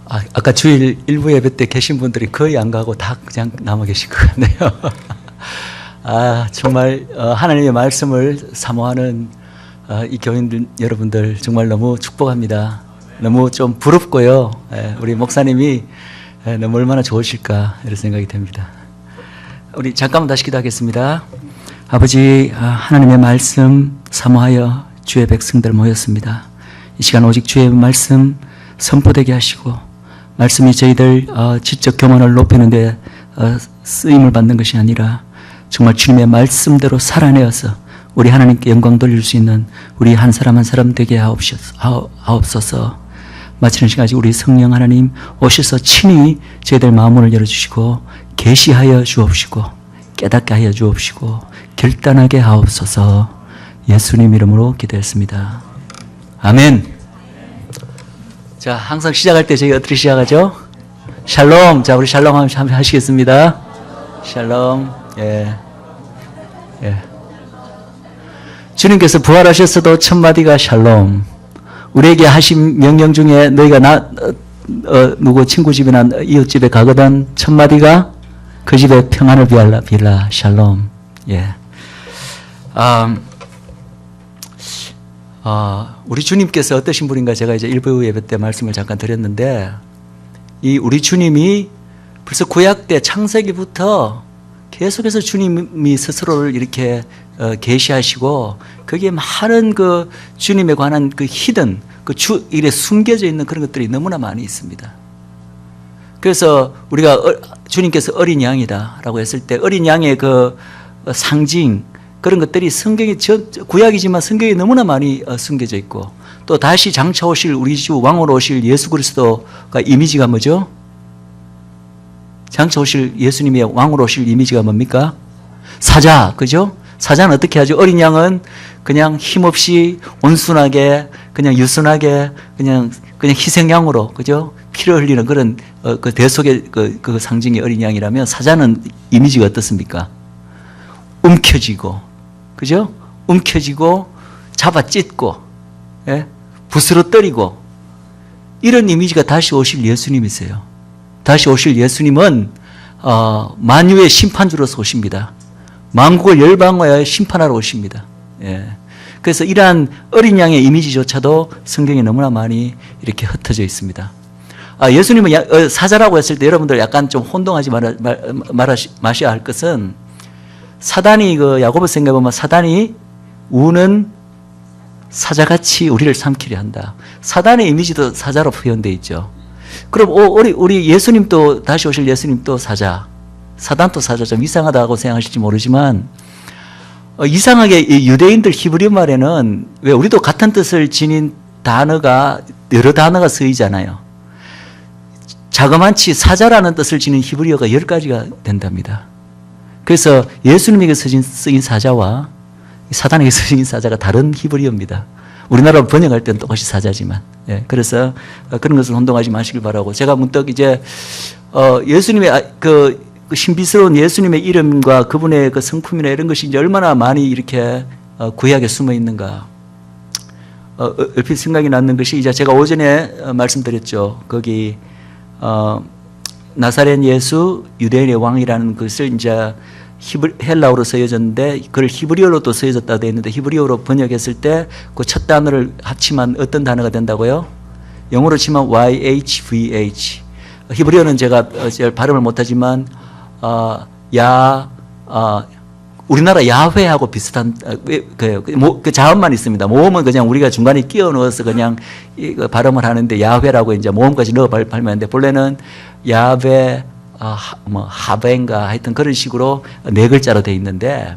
아까 주일 일부 예배 때 계신 분들이 거의 안 가고 다 그냥 남아 계실 것 같네요. 정말 하나님의 말씀을 사모하는 이 교인들 여러분들 정말 너무 축복합니다. 너무 좀 부럽고요. 우리 목사님이 너무 얼마나 좋으실까 이런 생각이 듭니다. 우리 잠깐만 다시 기도하겠습니다. 아버지, 하나님의 말씀 사모하여 주의 백성들 모였습니다. 이 시간 오직 주의 말씀 선포되게 하시고 말씀이 저희들 지적 교만을 높이는 데 쓰임을 받는 것이 아니라 정말 주님의 말씀대로 살아내어서 우리 하나님께 영광 돌릴 수 있는 우리 한 사람 한 사람 되게 하옵소서. 마치는 시간까지 우리 성령 하나님 오셔서 친히 저희들 마음을 열어주시고 계시하여 주옵시고 깨닫게 하여 주옵시고 결단하게 하옵소서. 예수님 이름으로 기도했습니다. 아멘. 자, 항상 시작할 때 저희 어떻게 시작하죠? 샬롬. 자, 우리 샬롬 한번 하시겠습니다. 샬롬. 예. 주님께서 부활하셨어도 첫 마디가 샬롬. 우리에게 하신 명령 중에 너희가 누구 친구 집이나 이웃 집에 가거든 첫 마디가 그 집에 평안을 빌라 샬롬. 예. 우리 주님께서 어떠신 분인가 제가 이제 일부 예배 때 말씀을 잠깐 드렸는데, 우리 주님이 벌써 구약 때 창세기부터 계속해서 주님이 스스로를 이렇게 계시하시고 거기에 많은 그 주님에 관한 그 히든 이래 숨겨져 있는 그런 것들이 너무나 많이 있습니다. 그래서 우리가 주님께서 어린 양이다라고 했을 때 어린 양의 그 상징 그런 것들이 성경에 구약이지만 성경에 너무나 많이 숨겨져 있고, 또 다시 장차 오실 우리 주 왕으로 오실 예수 그리스도가 이미지가 뭐죠? 장차 오실 예수님의 왕으로 오실 이미지가 뭡니까? 사자, 그죠? 사자는 어떻게 하죠? 어린 양은 그냥 힘없이 온순하게 그냥 유순하게 그냥 희생양으로, 그죠? 피를 흘리는 그런 그 대속의 그 상징의 어린 양이라면, 사자는 이미지가 어떻습니까? 움켜쥐고, 그죠? 움켜쥐고 잡아 찢고, 예? 부스러뜨리고, 이런 이미지가 다시 오실 예수님이세요. 다시 오실 예수님은 만유의 심판주로서 오십니다. 만국을 열방하여 심판하러 오십니다. 예. 그래서 이러한 어린 양의 이미지조차도 성경에 너무나 많이 이렇게 흩어져 있습니다. 예수님은 사자라고 했을 때 여러분들 약간 좀 혼동하지 마셔야 할 것은, 사단이 야고보서 생각해 보면 사단이 우는 사자같이 우리를 삼키려 한다. 사단의 이미지도 사자로 표현되어 있죠. 그럼 우리 예수님도, 다시 오실 예수님도 사자, 사단도 사자, 좀 이상하다고 생각하실지 모르지만, 이상하게 유대인들 히브리 말에는, 왜 우리도 같은 뜻을 지닌 단어가 여러 단어가 쓰이잖아요. 자그만치 사자라는 뜻을 지닌 히브리어가 10가지가 된답니다. 그래서 예수님에게 쓰인 사자와 사단에게 쓰인 사자가 다른 히브리어입니다. 우리나라로 번역할 때는 똑같이 사자지만. 예, 그래서 그런 것을 혼동하지 마시길 바라고, 제가 문득 이제 예수님의 그 신비스러운 예수님의 이름과 그분의 그 성품이나 이런 것이 이제 얼마나 많이 이렇게 구약에 숨어 있는가, 얼핏 생각이 나는 것이, 이제 제가 오전에 말씀드렸죠. 거기 나사렛 예수 유대인의 왕이라는 것을 이제 헬라어로 쓰여졌는데, 그걸 히브리어로 또 쓰여졌다 되어 있는데, 히브리어로 번역했을 때 그 첫 단어를 합치면 어떤 단어가 된다고요? 영어로 치면 YHVH. 히브리어는 제가 발음을 못하지만 우리나라 야훼하고 비슷한 그 자음만 있습니다. 모음은 그냥 우리가 중간에 끼워 넣어서 그냥 발음을 하는데, 야훼라고 이제 모음까지 넣어 발음하는데, 본래는 야훼 하벤가 하여튼 그런 식으로 4글자로 되어 있는데,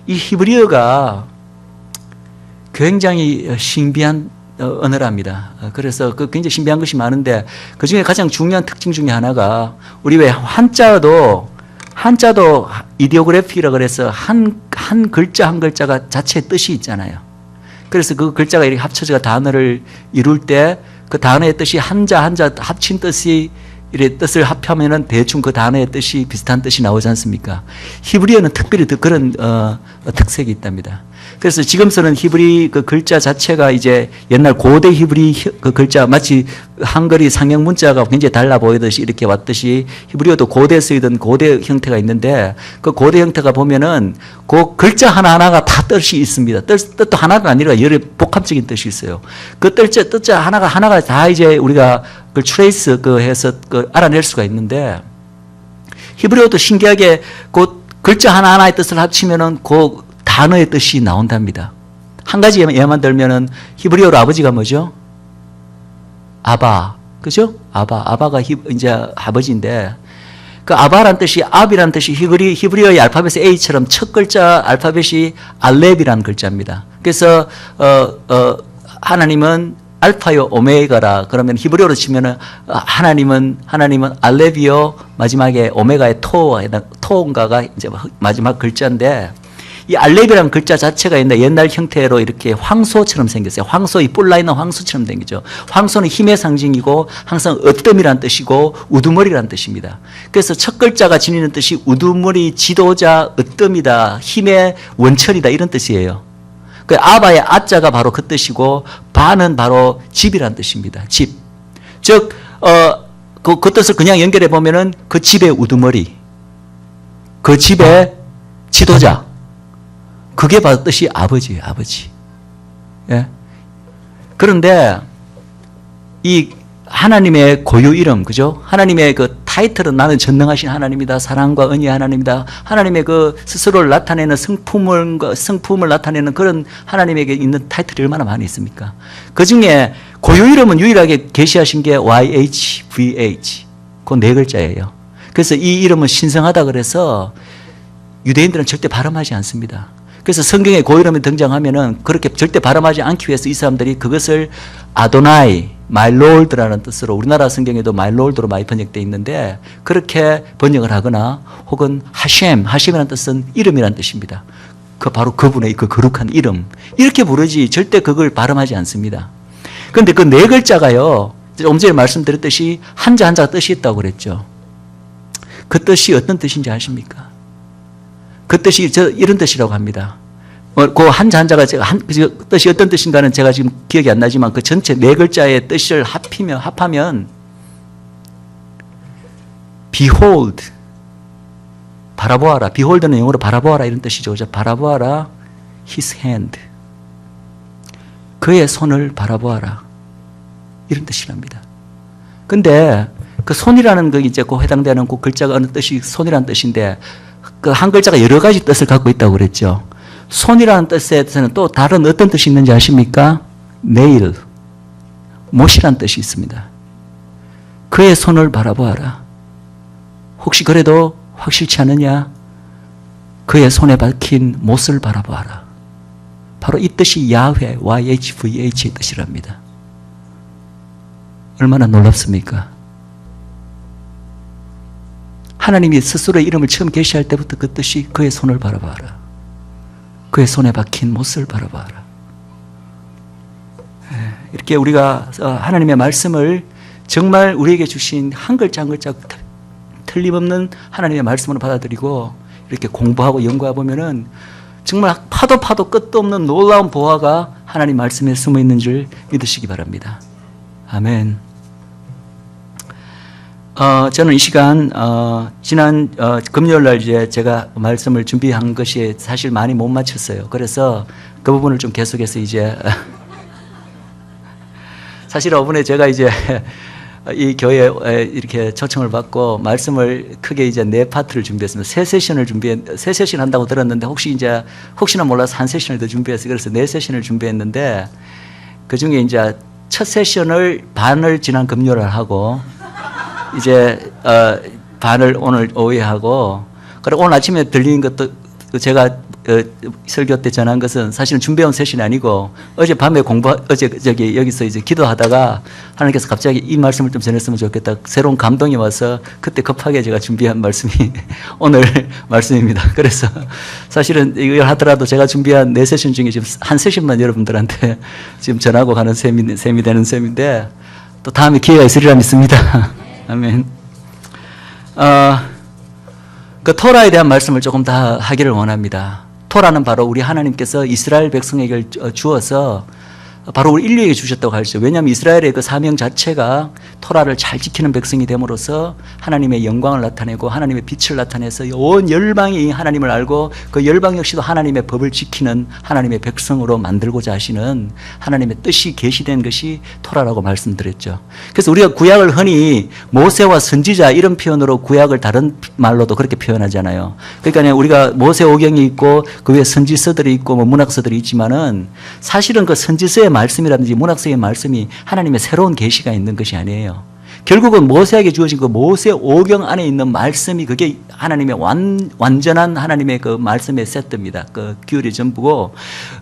이 히브리어가 굉장히 신비한 언어랍니다. 그래서 굉장히 신비한 것이 많은데, 그 중에 가장 중요한 특징 중에 하나가, 우리 왜 한자도 이디오그래피라 그래서 한 글자 한 글자가 자체의 뜻이 있잖아요. 그래서 그 글자가 이렇게 합쳐져 단어를 이룰 때 그 단어의 뜻이 한자 합친 뜻이 이래 뜻을 합하면은 대충 그 단어의 뜻이 비슷한 뜻이 나오지 않습니까? 히브리어는 특별히 그런 특색이 있답니다. 그래서 지금 쓰는 히브리 그 글자 자체가 이제 옛날 고대 히브리 그 글자 마치 한글이 상형 문자가 굉장히 달라 보이듯이 이렇게 왔듯이 히브리어도 고대에 쓰이던 고대 형태가 있는데 그 고대 형태가 보면은 그 글자 하나하나가 다 뜻이 있습니다. 뜻도 하나가 아니라 여러 복합적인 뜻이 있어요. 그 뜻자 하나가 다 이제 우리가 그 트레이스 그 해서 그 알아낼 수가 있는데 히브리어도 신기하게 그 글자 하나하나의 뜻을 합치면은 그 단어의 뜻이 나온답니다. 한 가지 예만 들면은 히브리어로 아버지가 뭐죠? 아바. 그죠? 아바가 이제 아버지인데 그 아바란 뜻이 압이란 뜻이 히브리어의 알파벳의 A처럼 첫 글자 알파벳이 알렙이라는 글자입니다. 그래서 하나님은 알파요 오메가라. 그러면 히브리어로 치면은 하나님은 알렙이요 마지막에 오메가의 토인가가 이제 마지막 글자인데 이 알렙이라는 글자 자체가 옛날 형태로 이렇게 황소처럼 생겼어요. 황소, 이 뿔나 있는 황소처럼 생기죠. 황소는 힘의 상징이고 항상 어뜸이란 뜻이고 우두머리란 뜻입니다. 그래서 첫 글자가 지니는 뜻이 우두머리, 지도자, 어뜸이다, 힘의 원천이다 이런 뜻이에요. 그 아바의 아자가 바로 그 뜻이고 바는 바로 집이란 뜻입니다. 집. 즉, 그 뜻을 그냥 연결해 보면은 그 집의 우두머리, 그 집의 지도자. 그게 바로 뜻이 아버지예요, 아버지. 예. 그런데 이 하나님의 고유 이름, 그죠? 하나님의 그 타이틀은 나는 전능하신 하나님이다. 사랑과 은혜의 하나님이다. 하나님의 그 스스로를 나타내는 성품을 나타내는 그런 하나님에게 있는 타이틀이 얼마나 많이 있습니까? 그 중에 고유 이름은 유일하게 계시하신 게 YHVH. 그 네 글자예요. 그래서 이 이름은 신성하다 그래서 유대인들은 절대 발음하지 않습니다. 그래서 성경에 고유 이름이 등장하면은 그렇게 절대 발음하지 않기 위해서 이 사람들이 그것을 아도나이, my lord라는 뜻으로 우리나라 성경에도 my lord로 많이 번역되어 있는데 그렇게 번역을 하거나 혹은 하셴이라는 뜻은 이름이라는 뜻입니다. 그 바로 그분의 그 거룩한 이름 이렇게 부르지 절대 그걸 발음하지 않습니다. 그런데 그 네 글자가요. 조금 전에 말씀드렸듯이 한자 한자가 뜻이 있다고 그랬죠. 그 뜻이 어떤 뜻인지 아십니까? 그 뜻이 이런 뜻이라고 합니다. 그 한자가 그 뜻이 어떤 뜻인가는 제가 지금 기억이 안 나지만 그 전체 네 글자의 뜻을 합하면 behold, 바라보아라. behold는 영어로 바라보아라 이런 뜻이죠. 바라보아라 his hand. 그의 손을 바라보아라. 이런 뜻이랍니다. 근데 그 손이라는 그 이제 그 해당되는 그 글자가 어느 뜻이 손이라는 뜻인데 그 한 글자가 여러 가지 뜻을 갖고 있다고 그랬죠. 손이라는 뜻에서는 또 다른 어떤 뜻이 있는지 아십니까? nail, 못이라는 뜻이 있습니다. 그의 손을 바라보아라. 혹시 그래도 확실치 않느냐? 그의 손에 박힌 못을 바라보아라. 바로 이 뜻이 야훼, YHVH의 뜻이랍니다. 얼마나 놀랍습니까? 하나님이 스스로의 이름을 처음 계시할 때부터 그 뜻이 그의 손을 바라봐라. 그의 손에 박힌 못을 바라봐라. 이렇게 우리가 하나님의 말씀을 정말 우리에게 주신 한 글자 한 글자 틀림없는 하나님의 말씀으로 받아들이고 이렇게 공부하고 연구해 보면은 정말 파도 끝도 없는 놀라운 보화가 하나님 말씀에 숨어 있는 줄 믿으시기 바랍니다. 아멘. 저는 이 시간 지난 금요일 날 이제 제가 말씀을 준비한 것이 사실 많이 못 마쳤어요. 그래서 그 부분을 좀 계속해서 이제 사실 이번에 제가 이제 이 교회에 이렇게 초청을 받고 말씀을 크게 이제 네 파트를 준비했습니다. 세 세션 한다고 들었는데 혹시나 몰라서 한 세션을 더 준비했어요. 그래서 네 세션을 준비했는데 그 중에 이제 첫 세션을 반을 지난 금요일 하고 이제 반을 오늘 오후에 하고 그리고 오늘 아침에 들린 것도 제가 설교 때 전한 것은 사실은 준비한 세션이 아니고 어젯밤에 여기서 이제 기도하다가 하나님께서 갑자기 이 말씀을 좀 전했으면 좋겠다. 새로운 감동이 와서 그때 급하게 제가 준비한 말씀이 오늘 말씀입니다. 그래서 사실은 이걸 하더라도 제가 준비한 네 세션 중에 지금 한 세션만 여러분들한테 지금 전하고 가는 셈이 되는 셈인데 또 다음에 기회가 있으리라 믿습니다. 아멘. 그 토라에 대한 말씀을 조금 더 하기를 원합니다. 토라는 바로 우리 하나님께서 이스라엘 백성에게 주어서 바로 우리 인류에게 주셨다고 하죠. 왜냐하면 이스라엘의 그 사명 자체가 토라를 잘 지키는 백성이 됨으로써 하나님의 영광을 나타내고 하나님의 빛을 나타내서 온 열방이 하나님을 알고 그 열방 역시도 하나님의 법을 지키는 하나님의 백성으로 만들고자 하시는 하나님의 뜻이 계시된 것이 토라라고 말씀드렸죠. 그래서 우리가 구약을 흔히 모세와 선지자 이런 표현으로 구약을 다른 말로도 그렇게 표현하잖아요. 그러니까 우리가 모세오경이 있고 그 위에 선지서들이 있고 뭐 문학서들이 있지만은 사실은 그 선지서의 말씀이라든지 문학서의 말씀이 하나님의 새로운 계시가 있는 것이 아니에요. 결국은 모세에게 주어진 그 모세오경 안에 있는 말씀이 그게 하나님의 완전한 하나님의 그 말씀의 세트입니다. 그 규율이 전부고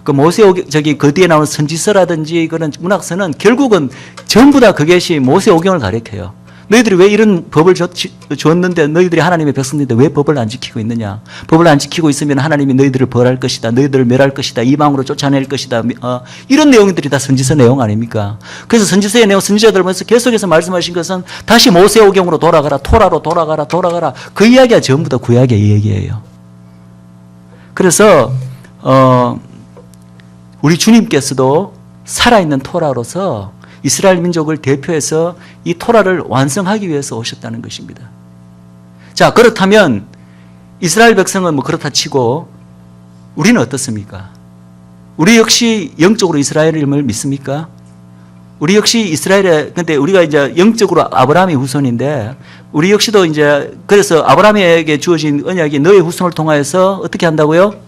그 모세오경 그 뒤에 나오는 선지서라든지 그런 문학서는 결국은 전부 다 그것이 모세오경을 가리켜요. 너희들이 왜 이런 법을 줬는데 너희들이 하나님의 백성인데 왜 법을 안 지키고 있느냐. 법을 안 지키고 있으면 하나님이 너희들을 벌할 것이다. 너희들을 멸할 것이다. 이방으로 쫓아낼 것이다. 이런 내용들이 다 선지서 내용 아닙니까? 그래서 선지서의 내용, 선지자들 보면서 계속해서 말씀하신 것은 다시 모세오경으로 돌아가라. 토라로 돌아가라. 그 이야기가 전부 다 구약의 얘기예요. 그래서 우리 주님께서도 살아있는 토라로서 이스라엘 민족을 대표해서 이 토라를 완성하기 위해서 오셨다는 것입니다. 자, 그렇다면 이스라엘 백성은 뭐 그렇다 치고 우리는 어떻습니까? 우리 역시 영적으로 이스라엘임을 믿습니까? 우리 역시 이스라엘에, 근데 우리가 이제 영적으로 아브라함의 후손인데 우리 역시도 이제 그래서 아브라함에게 주어진 언약이 너의 후손을 통하여서 어떻게 한다고요?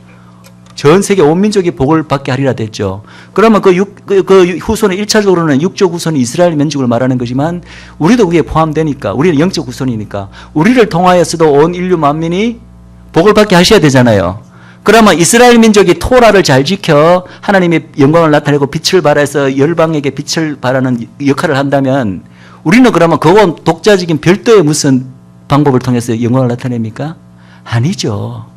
전 세계 온 민족이 복을 받게 하리라 됐죠. 그러면 그 후손은 1차적으로는 육적 후손이 이스라엘 민족을 말하는 거지만 우리도 그게 포함되니까 우리는 영적 후손이니까 우리를 통하여서도 온 인류 만민이 복을 받게 하셔야 되잖아요. 그러면 이스라엘 민족이 토라를 잘 지켜 하나님의 영광을 나타내고 빛을 발해서 열방에게 빛을 발하는 역할을 한다면 우리는 그러면 그건 독자적인 별도의 무슨 방법을 통해서 영광을 나타냅니까? 아니죠.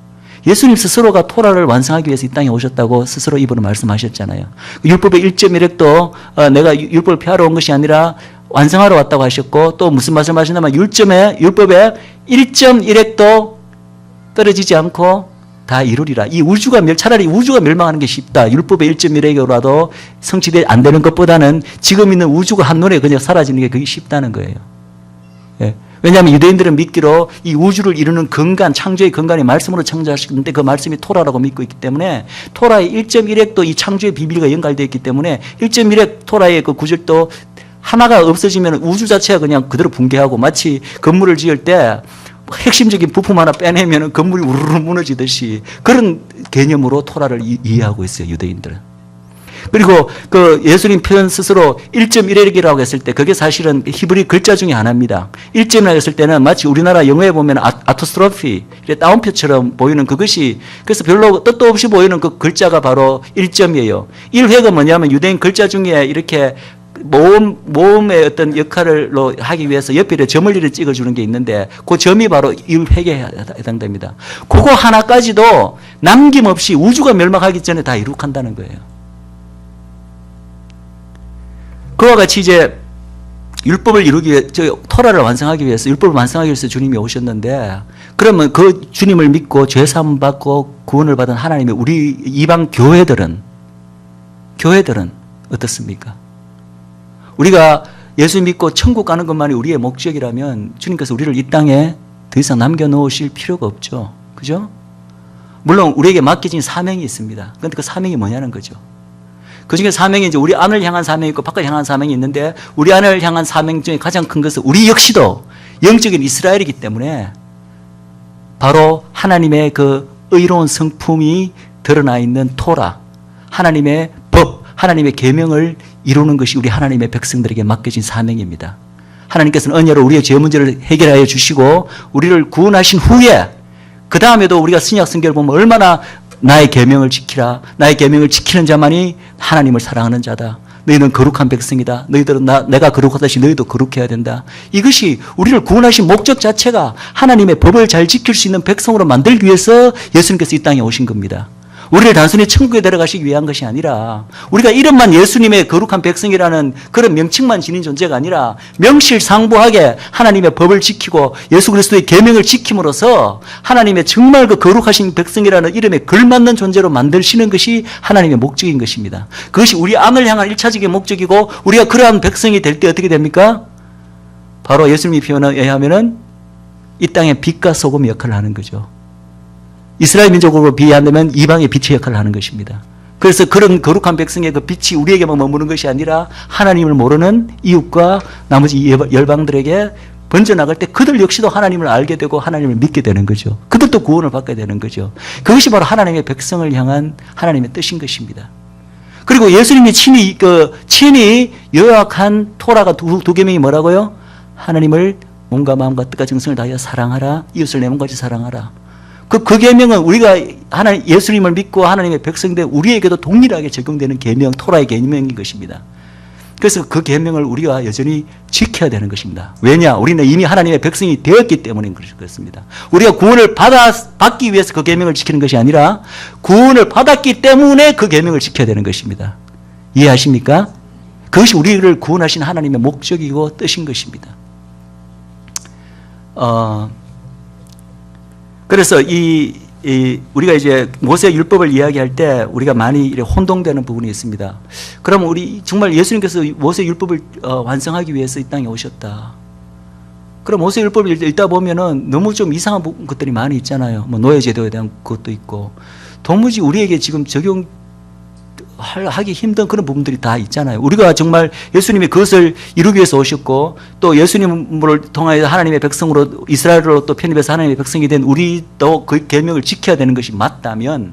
예수님 스스로가 토라를 완성하기 위해서 이 땅에 오셨다고 스스로 입으로 말씀하셨잖아요. 율법의 1.1획도 내가 율법을 폐하러 온 것이 아니라 완성하러 왔다고 하셨고 또 무슨 말씀하셨냐면 율법의 1.1획도 떨어지지 않고 다 이루리라. 이 우주가 차라리 우주가 멸망하는 게 쉽다. 율법의 1.1획으로라도 성취되지 안 되는 것보다는 지금 있는 우주가 한눈에 그냥 사라지는 게 그게 쉽다는 거예요. 예. 왜냐하면 유대인들은 믿기로 이 우주를 이루는 근간, 창조의 근간이 말씀으로 창조하셨는데 그 말씀이 토라라고 믿고 있기 때문에 토라의 1.1획도 이 창조의 비밀과 연관되어 있기 때문에 1.1획 토라의 그 구절도 하나가 없어지면 우주 자체가 그냥 그대로 붕괴하고 마치 건물을 지을 때 핵심적인 부품 하나 빼내면 건물이 우르르 무너지듯이 그런 개념으로 토라를 이해하고 있어요, 유대인들은. 그리고 그 예수님 표현 스스로 1.1획이라고 했을 때 그게 사실은 히브리 글자 중에 하나입니다. 1.1이라고 했을 때는 마치 우리나라 영어에 보면 아토스트로피, 따옴표처럼 보이는 그것이 그래서 별로 뜻도 없이 보이는 그 글자가 바로 1점이에요. 1획은 뭐냐면 유대인 글자 중에 이렇게 모음의 어떤 역할로 하기 위해서 옆에 점을 이렇게 찍어주는 게 있는데 그 점이 바로 1획에 해당됩니다. 그거 하나까지도 남김없이 우주가 멸망하기 전에 다 이룩한다는 거예요. 그와 같이 이제 율법을 이루기 위해, 토라를 완성하기 위해서, 율법을 완성하기 위해서 주님이 오셨는데, 그러면 그 주님을 믿고 죄사함 받고 구원을 받은 하나님의 우리 이방 교회들은 어떻습니까? 우리가 예수 믿고 천국 가는 것만이 우리의 목적이라면 주님께서 우리를 이 땅에 더 이상 남겨놓으실 필요가 없죠. 그죠? 물론 우리에게 맡겨진 사명이 있습니다. 그런데 그 사명이 뭐냐는 거죠. 그 중에 사명이 이제 우리 안을 향한 사명이 있고 밖을 향한 사명이 있는데 우리 안을 향한 사명 중에 가장 큰 것은 우리 역시도 영적인 이스라엘이기 때문에 바로 하나님의 그 의로운 성품이 드러나 있는 토라, 하나님의 법, 하나님의 계명을 이루는 것이 우리 하나님의 백성들에게 맡겨진 사명입니다. 하나님께서는 은혜로 우리의 죄 문제를 해결하여 주시고 우리를 구원하신 후에 그 다음에도 우리가 신약 성경을 보면 얼마나 나의 계명을 지키라. 나의 계명을 지키는 자만이 하나님을 사랑하는 자다. 너희는 거룩한 백성이다. 너희들은 내가 거룩하듯이 너희도 거룩해야 된다. 이것이 우리를 구원하신 목적 자체가 하나님의 법을 잘 지킬 수 있는 백성으로 만들기 위해서 예수님께서 이 땅에 오신 겁니다. 우리를 단순히 천국에 데려가시기 위한 것이 아니라 우리가 이름만 예수님의 거룩한 백성이라는 그런 명칭만 지닌 존재가 아니라 명실상부하게 하나님의 법을 지키고 예수 그리스도의 계명을 지킴으로써 하나님의 정말 그 거룩하신 백성이라는 이름에 걸맞는 존재로 만드시는 것이 하나님의 목적인 것입니다. 그것이 우리 안을 향한 1차적인 목적이고 우리가 그러한 백성이 될 때 어떻게 됩니까? 바로 예수님이 표현에 의하면은 이 땅의 빛과 소금의 역할을 하는 거죠. 이스라엘 민족으로 비유한다면 이방의 빛의 역할을 하는 것입니다. 그래서 그런 거룩한 백성의 그 빛이 우리에게만 머무는 것이 아니라 하나님을 모르는 이웃과 나머지 열방들에게 번져나갈 때 그들 역시도 하나님을 알게 되고 하나님을 믿게 되는 거죠. 그들도 구원을 받게 되는 거죠. 그것이 바로 하나님의 백성을 향한 하나님의 뜻인 것입니다. 그리고 예수님이 친히 요약한 토라가 두 계명이 뭐라고요? 하나님을 몸과 마음과 뜻과 정성을 다하여 사랑하라. 이웃을 내 몸같이 사랑하라. 그 계명은 우리가 예수님을 믿고 하나님의 백성된 우리에게도 동일하게 적용되는 계명, 토라의 계명인 것입니다. 그래서 그 계명을 우리가 여전히 지켜야 되는 것입니다. 왜냐? 우리는 이미 하나님의 백성이 되었기 때문인 그렇습니다. 우리가 구원을 받기 위해서 그 계명을 지키는 것이 아니라 구원을 받았기 때문에 그 계명을 지켜야 되는 것입니다. 이해하십니까? 그것이 우리를 구원하신 하나님의 목적이고 뜻인 것입니다. 그래서 우리가 이제 모세 율법을 이야기할 때 우리가 많이 혼동되는 부분이 있습니다. 그럼 우리 정말 예수님께서 모세 율법을 완성하기 위해서 이 땅에 오셨다. 그럼 모세 율법을 읽다 보면은 너무 좀 이상한 것들이 많이 있잖아요. 뭐 노예 제도에 대한 것도 있고 도무지 우리에게 지금 적용하기 힘든 그런 부분들이 다 있잖아요. 우리가 정말 예수님이 그것을 이루기 위해서 오셨고 또 예수님을 통하여 하나님의 백성으로 이스라엘로 또 편입해서 하나님의 백성이 된 우리도 그 계명을 지켜야 되는 것이 맞다면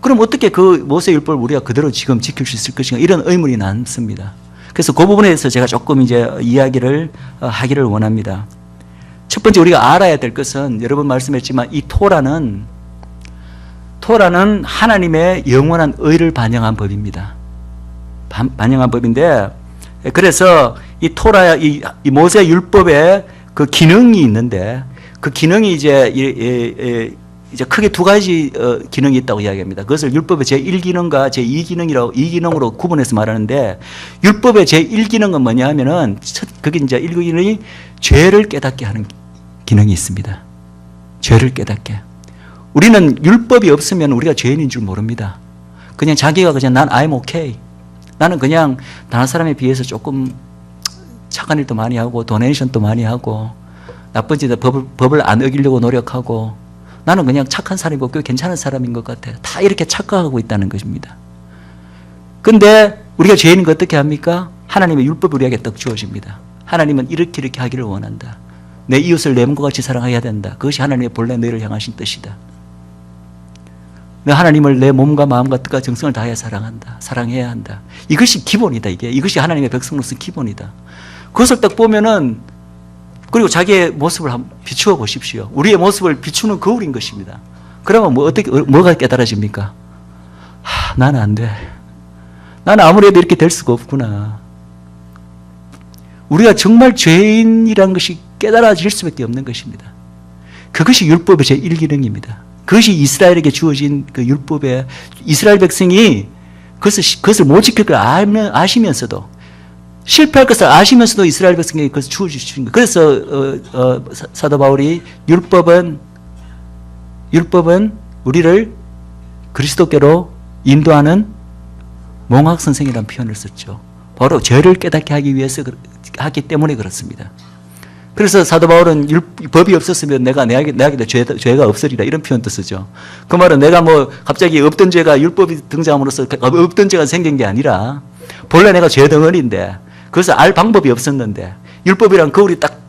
그럼 어떻게 그 모세율법을 우리가 그대로 지금 지킬 수 있을 것인가 이런 의문이 남습니다. 그래서 그 부분에 대해서 제가 조금 이제 이야기를 하기를 원합니다. 첫 번째 우리가 알아야 될 것은 여러 번 말씀했지만 이 토라는 하나님의 영원한 의를 반영한 법입니다. 반영한 법인데 그래서 이 토라 이 모세 율법에 그 기능이 있는데 그 기능이 이제 크게 두 가지 기능이 있다고 이야기합니다. 그것을 율법의 제1기능과 제2기능이라고 2기능으로 구분해서 말하는데 율법의 제1기능은 뭐냐 하면은 그게 이제 1기능이 죄를 깨닫게 하는 기능이 있습니다. 죄를 깨닫게. 우리는 율법이 없으면 우리가 죄인인 줄 모릅니다. 그냥 자기가 그냥 난 I'm okay. 나는 그냥 다른 사람에 비해서 조금 착한 일도 많이 하고 도네이션도 많이 하고 나쁜 짓 법을 안 어기려고 노력하고 나는 그냥 착한 사람이고 꽤 괜찮은 사람인 것 같아요. 다 이렇게 착각하고 있다는 것입니다. 근데 우리가 죄인인 거 어떻게 합니까? 하나님의 율법이 우리에게 떡 주어집니다. 하나님은 이렇게 하기를 원한다. 내 이웃을 내 몸과 같이 사랑해야 된다. 그것이 하나님의 본래 너희를 향하신 뜻이다. 내 하나님을 내 몸과 마음과 뜻과 정성을 다해 사랑한다. 사랑해야 한다. 이것이 기본이다. 이것이 하나님의 백성으로서 기본이다. 그것을 딱 보면은 그리고 자기의 모습을 한번 비추어 보십시오. 우리의 모습을 비추는 거울인 것입니다. 그러면 뭐가 깨달아집니까? 나는 안 돼. 나는 아무래도 이렇게 될 수가 없구나. 우리가 정말 죄인이라는 것이 깨달아질 수밖에 없는 것입니다. 그것이 율법의 제1기능입니다. 그것이 이스라엘에게 주어진 그 율법의 이스라엘 백성이 그것을 못 지킬 걸 아시면서도 실패할 것을 아시면서도 이스라엘 백성에게 그것을 주어주신 거예요. 그래서 사도 바울이 율법은 우리를 그리스도께로 인도하는 몽학선생이라는 표현을 썼죠. 바로 죄를 깨닫게 하기 위해서 하기 때문에 그렇습니다. 그래서 사도 바울은 법이 없었으면 내게도 죄가 없으리라 이런 표현도 쓰죠. 그 말은 내가 뭐 갑자기 없던 죄가 율법이 등장함으로써 없던 죄가 생긴 게 아니라 본래 내가 죄 덩어리인데 그래서 알 방법이 없었는데 율법이란 거울이 딱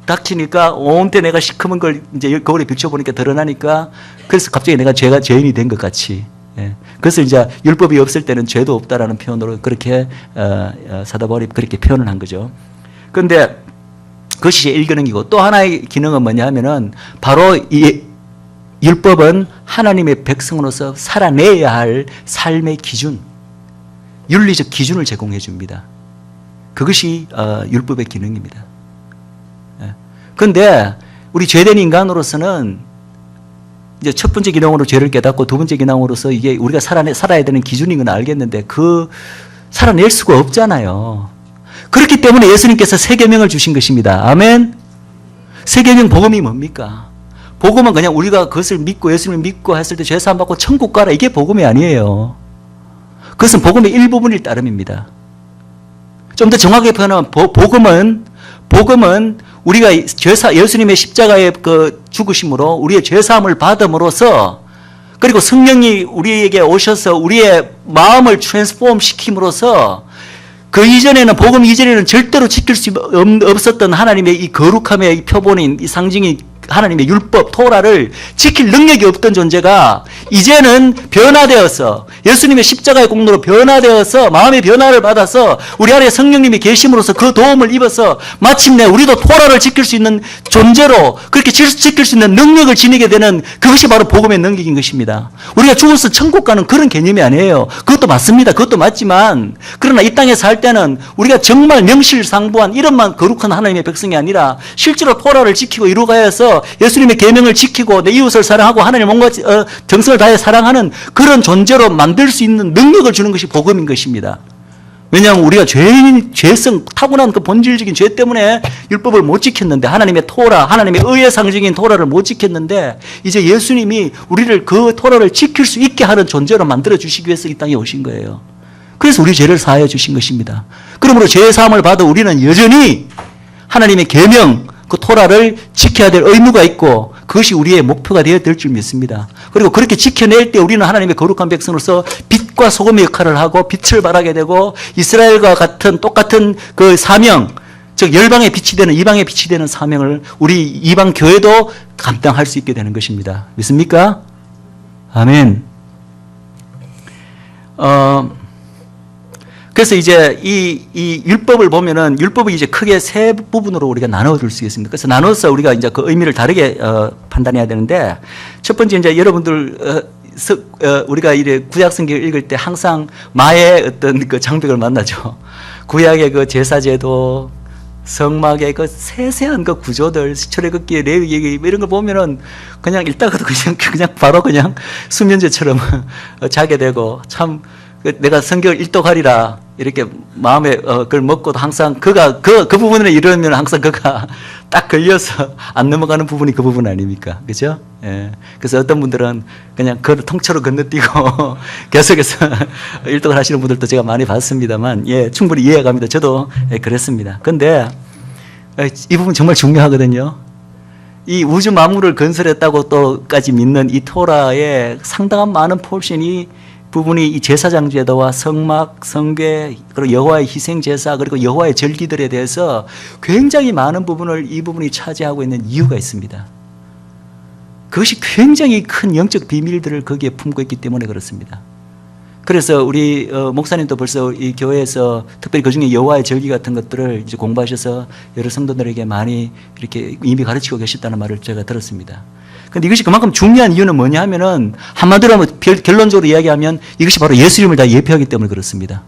닥치니까 온때 내가 시커먼 걸 이제 거울에 비춰보니까 드러나니까 그래서 갑자기 내가 죄인이 된 것 같이. 예. 그래서 이제 율법이 없을 때는 죄도 없다라는 표현으로 그렇게 사도 바울이 그렇게 표현을 한 거죠. 그런데 그것이 제1기능이고 또 하나의 기능은 뭐냐 하면은 바로 이 율법은 하나님의 백성으로서 살아내야 할 삶의 기준, 윤리적 기준을 제공해 줍니다. 그것이 율법의 기능입니다. 그런데 우리 죄된 인간으로서는 이제 첫 번째 기능으로 죄를 깨닫고 두 번째 기능으로서 이게 우리가 살아야 되는 기준인 건 알겠는데 살아낼 수가 없잖아요. 그렇기 때문에 예수님께서 새 계명을 주신 것입니다. 아멘. 새 계명 복음이 뭡니까? 복음은 그냥 우리가 그것을 믿고 예수님을 믿고 했을 때 죄 사함 받고 천국 가라, 이게 복음이 아니에요. 그것은 복음의 일부분일 따름입니다. 좀 더 정확하게 표현하면 복음은 우리가 예수님의 십자가의 그 죽으심으로 우리의 죄 사함을 받음으로써, 그리고 성령이 우리에게 오셔서 우리의 마음을 트랜스폼 시킴으로써, 그 이전에는, 복음 이전에는 절대로 지킬 수 없었던 하나님의 이 거룩함의 이 표본인, 이 상징이 하나님의 율법, 토라를 지킬 능력이 없던 존재가 이제는 변화되어서, 예수님의 십자가의 공로로 변화되어서 마음의 변화를 받아서 우리 안에 성령님이 계심으로써 그 도움을 입어서 마침내 우리도 토라를 지킬 수 있는 존재로, 그렇게 지킬 수 있는 능력을 지니게 되는, 그것이 바로 복음의 능력인 것입니다. 우리가 죽어서 천국 가는 그런 개념이 아니에요. 그것도 맞습니다. 그것도 맞지만, 그러나 이 땅에 살 때는 우리가 정말 명실상부한 이런만 거룩한 하나님의 백성이 아니라 실제로 토라를 지키고 이루어가서 예수님의 계명을 지키고 내 이웃을 사랑하고 하나님을 몸과 정성을 다해 사랑하는 그런 존재로 만들 수 있는 능력을 주는 것이 복음인 것입니다. 왜냐하면 우리가 죄성, 타고난 그 본질적인 죄 때문에 율법을 못 지켰는데, 하나님의 토라, 하나님의 의의 상징인 토라를 못 지켰는데, 이제 예수님이 우리를 그 토라를 지킬 수 있게 하는 존재로 만들어 주시기 위해서 이 땅에 오신 거예요. 그래서 우리 죄를 사하여 주신 것입니다. 그러므로 죄의 사함을 받아 우리는 여전히 하나님의 계명, 그 토라를 지켜야 될 의무가 있고, 그것이 우리의 목표가 되어야 될 줄 믿습니다. 그리고 그렇게 지켜낼 때 우리는 하나님의 거룩한 백성으로서 빛과 소금의 역할을 하고 빛을 발하게 되고, 이스라엘과 똑같은 그 사명, 즉 열방의 빛이 되는, 이방의 빛이 되는 사명을 우리 이방 교회도 감당할 수 있게 되는 것입니다. 믿습니까? 아멘. 그래서 이제 이 율법을 보면은, 율법이 이제 크게 세 부분으로 우리가 나눠줄 수 있습니다. 그래서 나눠서 우리가 이제 그 의미를 다르게 판단해야 되는데, 첫 번째 이제 여러분들 우리가 이래 구약 성경을 읽을 때 항상 마의 어떤 그 장벽을 만나죠. 구약의 그 제사제도, 성막의 그 세세한 그 구조들, 출애굽기, 레위기 이런 걸 보면은 그냥 읽다가도 그냥 바로 그냥 수면제처럼 자게 되고, 참 내가 성경을 일독하리라 이렇게 마음에 그걸 먹고도 항상 그 부분을 이루면 항상 그가 딱 걸려서 안 넘어가는 부분이 그 부분 아닙니까? 그죠? 예. 그래서 어떤 분들은 그냥 그걸 통째로 건너뛰고 계속해서 일독을 하시는 분들도 제가 많이 봤습니다만, 예, 충분히 이해가 갑니다. 저도 그랬습니다. 근데 이 부분 정말 중요하거든요. 이 우주 만물을 건설했다고 또까지 믿는 이 토라의 상당한 많은 부분이 이 제사장 제도와 성막, 성궤, 그리고 여호와의 희생 제사, 그리고 여호와의 절기들에 대해서 굉장히 많은 부분을 이 부분이 차지하고 있는 이유가 있습니다. 그것이 굉장히 큰 영적 비밀들을 거기에 품고 있기 때문에 그렇습니다. 그래서 우리 목사님도 벌써 이 교회에서 특별히 그중에 여호와의 절기 같은 것들을 이제 공부하셔서 여러 성도들에게 많이 이렇게 이미 가르치고 계셨다는 말을 제가 들었습니다. 근데 이것이 그만큼 중요한 이유는 뭐냐 하면은, 한마디로 하면 결론적으로 이야기하면 이것이 바로 예수님을 다 예표하기 때문에 그렇습니다.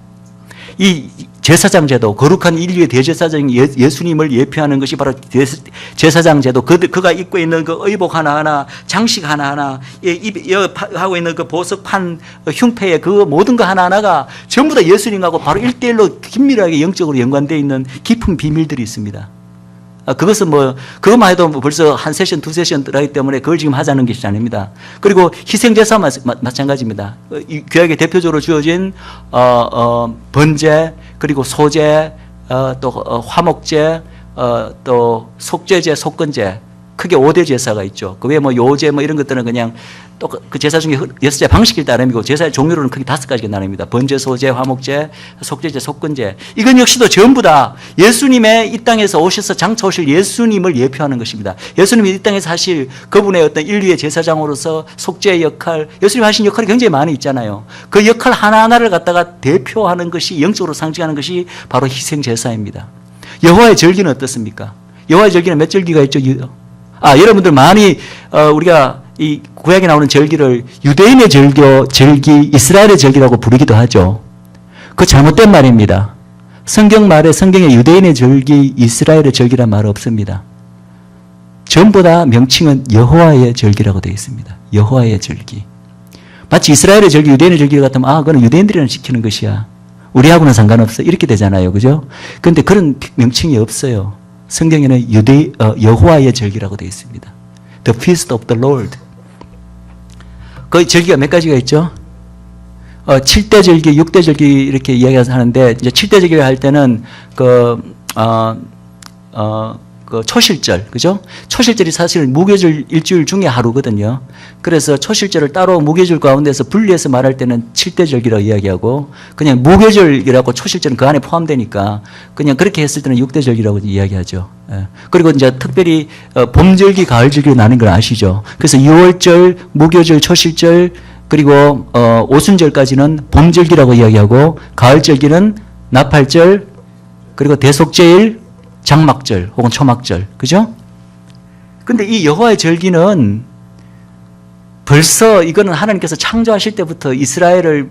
이 제사장 제도, 거룩한 인류의 대제사장인 예수님을 예표하는 것이 바로 제사장 제도, 그가 입고 있는 그 의복 하나하나, 장식 하나하나, 하고 있는 그 보석판, 흉패의 그 모든 거 하나하나가 전부 다 예수님하고 바로 1대1로 긴밀하게 영적으로 연관되어 있는 깊은 비밀들이 있습니다. 그것은 그것만 해도 벌써 한 세션, 두 세션 들어가기 때문에 그걸 지금 하자는 것이 아닙니다. 그리고 희생제사 마찬가지입니다. 이 구약에 대표적으로 주어진, 번제, 그리고 소제, 또 화목제, 또 속죄제, 속건제, 크게 5대 제사가 있죠. 그 외에 요제 이런 것들은 그냥 또 그 제사 중에 6제 방식일 따름이고, 제사의 종류로는 크게 5가지가 나뉩니다. 번제, 소제, 화목제, 속죄제, 속건제. 이건 역시도 전부 다 예수님의 이 땅에서 오셔서 장차 오실 예수님을 예표하는 것입니다. 예수님이 이 땅에서 하실 그분의 어떤 인류의 제사장으로서 속죄의 역할, 예수님이 하신 역할이 굉장히 많이 있잖아요. 그 역할 하나하나를 갖다가 대표하는 것이, 영적으로 상징하는 것이 바로 희생제사입니다. 여호와의 절기는 어떻습니까? 여호와의 절기는 몇 절기가 있죠? 여러분들 많이 우리가 이 구약에 나오는 절기를 유대인의 절기, 이스라엘의 절기라고 부르기도 하죠. 그거 잘못된 말입니다. 성경 말에, 성경에 유대인의 절기, 이스라엘의 절기란 말 없습니다. 전부 다 명칭은 여호와의 절기라고 되어 있습니다. 여호와의 절기. 마치 이스라엘의 절기, 유대인의 절기 같으면 그건 유대인들이랑 지키는 것이야. 우리하고는 상관없어. 이렇게 되잖아요. 그죠? 그런데 그런 명칭이 없어요. 성경에는 여호와의 절기라고 되어 있습니다. The feast of the Lord. 그 절기가 몇 가지가 있죠? 7대 절기, 6대 절기 이렇게 이야기하는데, 이제 7대 절기를 할 때는 그 초실절, 그죠? 초실절이 사실 무교절 일주일 중에 하루거든요. 그래서 초실절을 따로 무교절 가운데서 분리해서 말할 때는 7대 절기라고 이야기하고, 그냥 무교절이라고 초실절은 그 안에 포함되니까 그냥 그렇게 했을 때는 6대 절기라고 이야기하죠. 예. 그리고 이제 특별히 봄절기, 가을절기로 나눈 걸 아시죠? 그래서 6월절, 무교절, 초실절, 그리고 오순절까지는 봄절기라고 이야기하고, 가을절기는 나팔절, 그리고 대속제일, 장막절 혹은 초막절, 그죠? 근데 이 여호와의 절기는 벌써 이거는 하나님께서 창조하실 때부터 이스라엘이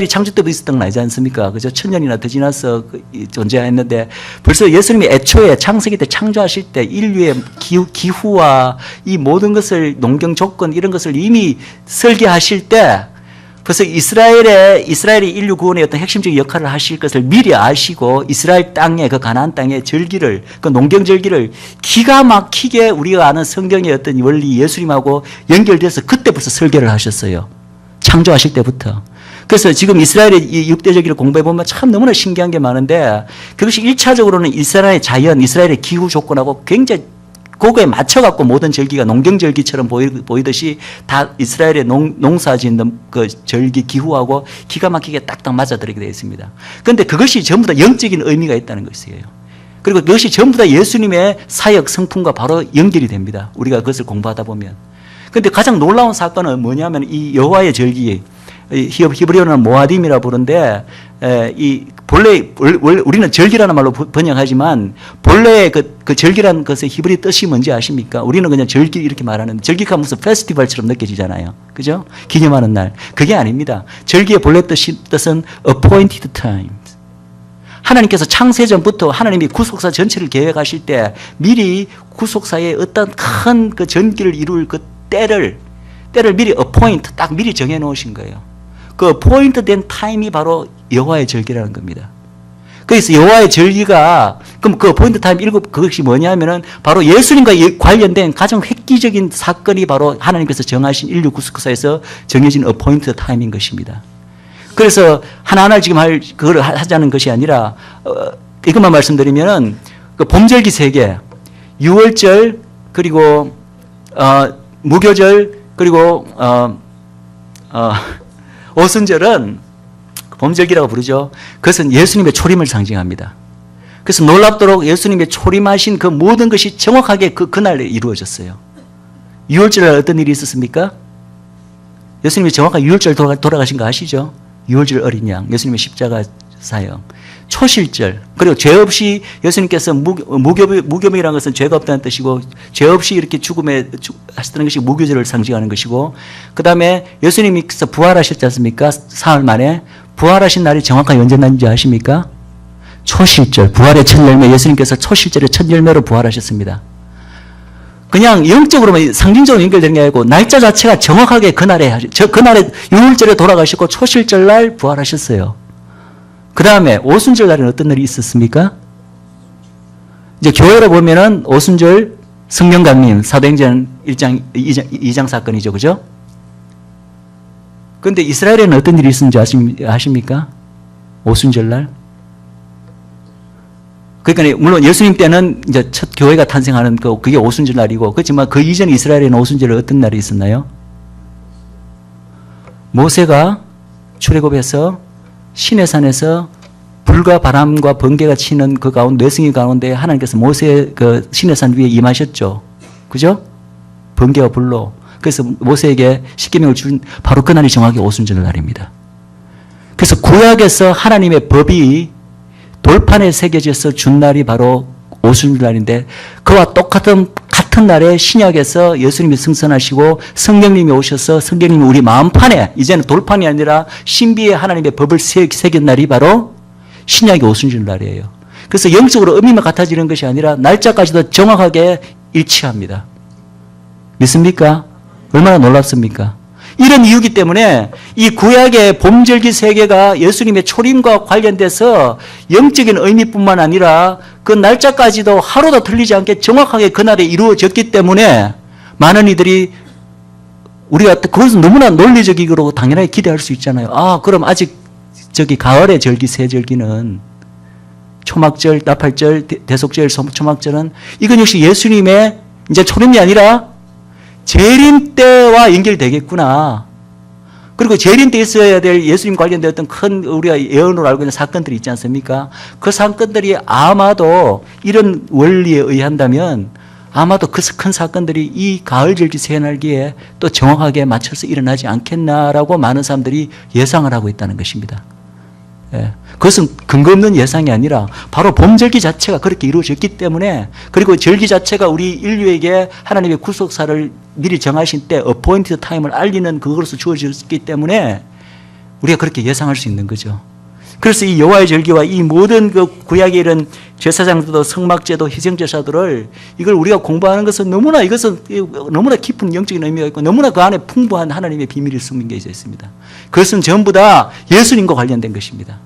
창조 때부터 있었던 건 아니지 않습니까? 그죠? 1000년이나 더 지나서 존재했는데, 벌써 예수님이 애초에 창세기 때 창조하실 때 인류의 기후와 이 모든 것을, 농경 조건 이런 것을 이미 설계하실 때 벌써 이스라엘이 인류 구원의 어떤 핵심적인 역할을 하실 것을 미리 아시고, 이스라엘 땅에, 그 가나안 땅의 절기를, 그 농경 절기를 기가 막히게 우리가 아는 성경의 어떤 원리, 예수님하고 연결돼서 그때 벌써 설계를 하셨어요. 창조하실 때부터. 그래서 지금 이스라엘의 이 6대 절기를 공부해보면 참 너무나 신기한 게 많은데, 그것이 1차적으로는 이스라엘의 자연, 이스라엘의 기후 조건하고 굉장히 그거에 맞춰갖고 모든 절기가 농경절기처럼 보이듯이 다 이스라엘의 농사 짓는 그 절기 기후하고 기가 막히게 딱딱 맞아들이게 되어 있습니다. 그런데 그것이 전부 다 영적인 의미가 있다는 것이에요. 그리고 그것이 전부 다 예수님의 사역 성품과 바로 연결이 됩니다. 우리가 그것을 공부하다 보면. 그런데 가장 놀라운 사건은 뭐냐면, 이 여호와의 절기, 히브리어는 모아딤이라 부르는데, 본래 우리는 절기라는 말로 번역하지만 본래의 그 절기라는 것의 히브리 뜻이 뭔지 아십니까? 우리는 그냥 절기 이렇게 말하는데, 절기가 무슨 페스티벌처럼 느껴지잖아요. 그죠? 기념하는 날. 그게 아닙니다. 절기의 본래 뜻은 appointed time. 하나님께서 창세전부터 하나님이 구속사 전체를 계획하실 때 미리 구속사의 어떤 큰 그 전기를 이룰 그 때를 미리 appoint, 딱 미리 정해 놓으신 거예요. 그 포인트 된 타임이 바로 여호와의 절기라는 겁니다. 그래서 여호와의 절기가, 그럼 그 포인트 타임 그것이 뭐냐면은 바로 예수님과 관련된 가장 획기적인 사건이 바로 하나님께서 정하신 인류 구속사에서 정해진 어포인트 타임인 것입니다. 그래서 하나하나 지금 그걸 하자는 것이 아니라, 이것만 말씀드리면은 그 봄절기 3개, 6월절, 그리고 무교절, 그리고 오순절은 봄절기라고 부르죠. 그것은 예수님의 초림을 상징합니다. 그래서 놀랍도록 예수님의 초림하신 그 모든 것이 정확하게 그날에 이루어졌어요. 6월절에 어떤 일이 있었습니까? 예수님이 정확하게 6월절 돌아가신 거 아시죠? 6월절 어린 양, 예수님의 십자가 사형. 초실절, 그리고 죄 없이 예수님께서 무교명이라는 것은 죄가 없다는 뜻이고, 죄 없이 이렇게 죽음에 하셨다는 것이 무교절을 상징하는 것이고, 그 다음에 예수님께서 부활하셨지 않습니까? 사흘 만에. 부활하신 날이 정확하게 언제 날인지 아십니까? 초실절, 부활의 첫 열매, 예수님께서 초실절의 첫 열매로 부활하셨습니다. 그냥 영적으로만 상징적으로 연결되는 게 아니고, 날짜 자체가 정확하게 그날에 6월절에 돌아가시고 초실절 날 부활하셨어요. 그 다음에 오순절 날에는 어떤 날이 있었습니까? 이제 교회로 보면은 오순절 성령 강림, 사도행전 1장, 2장 사건이죠. 그죠? 그런데 이스라엘에는 어떤 일이 있었는지 아십니까? 오순절 날. 그러니까 물론 예수님 때는 이제 첫 교회가 탄생하는 그게 오순절 날이고, 그렇지만 그 이전 이스라엘에는 오순절에 어떤 날이 있었나요? 모세가 출애굽해서 시내산에서 불과 바람과 번개가 치는 그 가운데, 뇌승이 가운데 하나님께서 모세의 그 시내산 위에 임하셨죠. 그죠? 번개와 불로. 그래서 모세에게 십계명을 준 바로 그날이 정확히 오순절 날입니다. 그래서 구약에서 하나님의 법이 돌판에 새겨져서 준 날이 바로 오순절 날인데, 그와 같은 날에 신약에서 예수님이 승선하시고 성령님이 오셔서 성령님이 우리 마음판에, 이제는 돌판이 아니라 신비의 하나님의 법을 새긴 날이 바로 신약의 오순절 날이에요. 그래서 영적으로 의미만 같아지는 것이 아니라 날짜까지도 정확하게 일치합니다. 믿습니까? 얼마나 놀랍습니까? 이런 이유기 때문에 이 구약의 봄절기 세계가 예수님의 초림과 관련돼서 영적인 의미뿐만 아니라 그 날짜까지도 하루도 틀리지 않게 정확하게 그날에 이루어졌기 때문에 많은 이들이 우리가 그것은 너무나 논리적이고 당연하게 기대할 수 있잖아요. 아, 그럼 아직 저기 가을의 절기, 새절기는 초막절, 나팔절, 대속절, 초막절은 이건 역시 예수님의 이제 초림이 아니라 재림 때와 연결되겠구나. 그리고 재림 때 있어야 될 예수님 관련된 큰 우리가 예언으로 알고 있는 사건들이 있지 않습니까? 그 사건들이 아마도 이런 원리에 의한다면 아마도 그 큰 사건들이 이 가을절기 새날기에 또 정확하게 맞춰서 일어나지 않겠나라고 많은 사람들이 예상을 하고 있다는 것입니다. 예. 그것은 근거 없는 예상이 아니라 바로 봄절기 자체가 그렇게 이루어졌기 때문에, 그리고 절기 자체가 우리 인류에게 하나님의 구속사를 미리 정하신 때 어포인티드 타임을 알리는 그것으로서 주어졌기 때문에 우리가 그렇게 예상할 수 있는 거죠. 그래서 이 여호와의 절기와 이 모든 그 구약의 이런 제사장들도 성막제도 희생제사들을 이걸 우리가 공부하는 것은 너무나 이것은 너무나 깊은 영적인 의미가 있고 너무나 그 안에 풍부한 하나님의 비밀이 숨겨져 있습니다. 그것은 전부 다 예수님과 관련된 것입니다.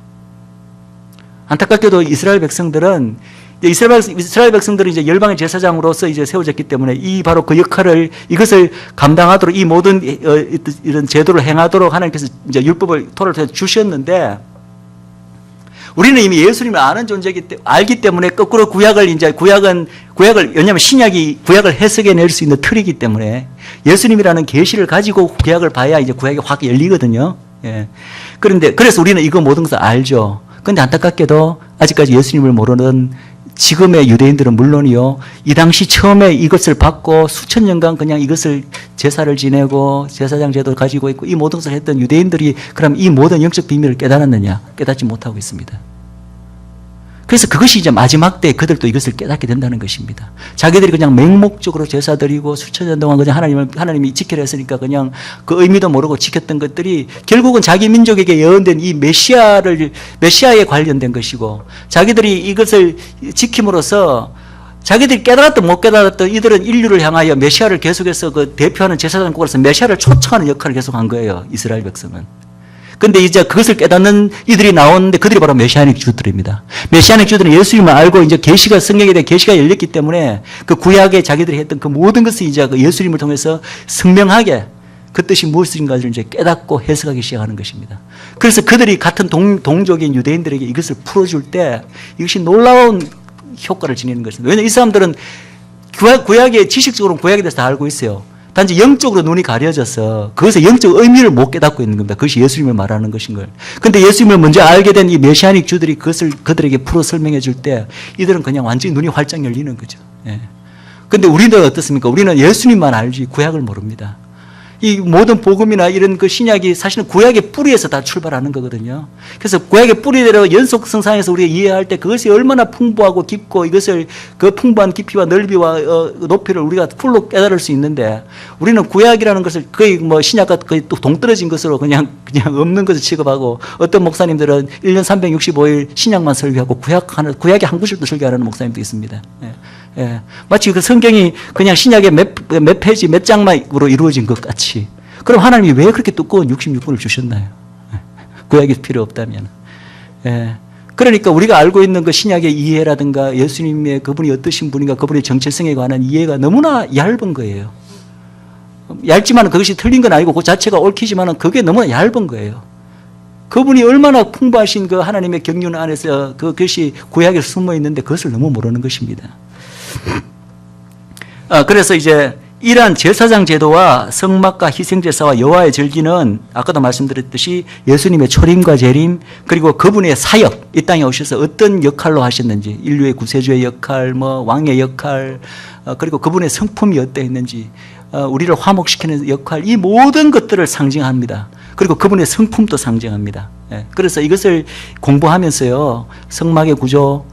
안타깝게도 이스라엘 백성들은 이제 열방의 제사장으로서 이제 세워졌기 때문에 이 바로 그 역할을 이것을 감당하도록 이 모든 이런 제도를 행하도록 하나님께서 이제 율법을 토를 주셨는데 우리는 이미 예수님을 아는 알기 때문에 거꾸로 구약을 왜냐하면 신약이 구약을 해석해낼 수 있는 틀이기 때문에 예수님이라는 계시를 가지고 구약을 봐야 이제 구약이 확 열리거든요. 예. 그래서 우리는 이거 모든 것을 알죠. 그런데 안타깝게도 아직까지 예수님을 모르는 지금의 유대인들은 물론이요, 이 당시 처음에 이것을 받고 수천 년간 그냥 이것을 제사를 지내고 제사장 제도를 가지고 있고 이 모든 것을 했던 유대인들이 그럼 이 모든 영적 비밀을 깨달았느냐? 깨닫지 못하고 있습니다. 그래서 그것이 이제 마지막 때 그들도 이것을 깨닫게 된다는 것입니다. 자기들이 그냥 맹목적으로 제사 드리고 수천 년 동안 그냥 하나님이 지키려 했으니까 그냥 그 의미도 모르고 지켰던 것들이 결국은 자기 민족에게 예언된 이 메시아에 관련된 것이고, 자기들이 이것을 지킴으로써 자기들이 깨달았든 못 깨달았든 이들은 인류를 향하여 메시아를 계속해서 그 대표하는 제사장국으로서 메시아를 초청하는 역할을 계속한 거예요, 이스라엘 백성은. 근데 이제 그것을 깨닫는 이들이 나오는데 그들이 바로 메시아닉 주들입니다. 메시아닉 주들은 예수님을 알고 이제 계시가 성경에 대해 계시가 열렸기 때문에 그 구약에 자기들이 했던 그 모든 것을 이제 그 예수님을 통해서 선명하게 그 뜻이 무엇인가를 이제 깨닫고 해석하기 시작하는 것입니다. 그래서 그들이 같은 동족인 유대인들에게 이것을 풀어줄 때 이것이 놀라운 효과를 지니는 것입니다. 왜냐하면 이 사람들은 구약의 지식적으로 구약에 대해서 다 알고 있어요. 단지 영적으로 눈이 가려져서 그것의 영적 의미를 못 깨닫고 있는 겁니다. 그것이 예수님을 말하는 것인 걸. 그런데 예수님을 먼저 알게 된 이 메시아닉 주들이 그것을 그들에게 풀어 설명해 줄 때 이들은 그냥 완전히 눈이 활짝 열리는 거죠. 그런데 우리는 어떻습니까? 우리는 예수님만 알지 구약을 모릅니다. 이 모든 복음이나 이런 그 신약이 사실은 구약의 뿌리에서 다 출발하는 거거든요. 그래서 구약의 뿌리대로 연속성상에서 우리가 이해할 때 그것이 얼마나 풍부하고 깊고 이것을 그 풍부한 깊이와 넓이와 높이를 우리가 풀로 깨달을 수 있는데 우리는 구약이라는 것을 거의 뭐 신약과 거의 또 동떨어진 것으로 그냥 없는 것을 취급하고 어떤 목사님들은 1년 365일 신약만 설교하고 구약의 한 구절도 설교 안 하는 목사님도 있습니다. 예. 마치 그 성경이 그냥 신약의 몇 페이지 몇 장만으로 이루어진 것 같이. 그럼 하나님이 왜 그렇게 두꺼운 66권을 주셨나요? 구약이 필요 없다면. 예. 그러니까 우리가 알고 있는 그 신약의 이해라든가 예수님의 그분이 어떠신 분인가 그분의 정체성에 관한 이해가 너무나 얇은 거예요. 얇지만 그것이 틀린 건 아니고 그 자체가 옳기지만 그게 너무나 얇은 거예요. 그분이 얼마나 풍부하신 그 하나님의 경륜 안에서 그것이 구약에 숨어 있는데 그것을 너무 모르는 것입니다. 그래서 이제 이러한 제사장 제도와 성막과 희생제사와 여호와의 절기는 아까도 말씀드렸듯이 예수님의 초림과 재림 그리고 그분의 사역, 이 땅에 오셔서 어떤 역할로 하셨는지, 인류의 구세주의 역할, 뭐 왕의 역할, 그리고 그분의 성품이 어떠했는지, 우리를 화목시키는 역할, 이 모든 것들을 상징합니다. 그리고 그분의 성품도 상징합니다. 그래서 이것을 공부하면서요, 성막의 구조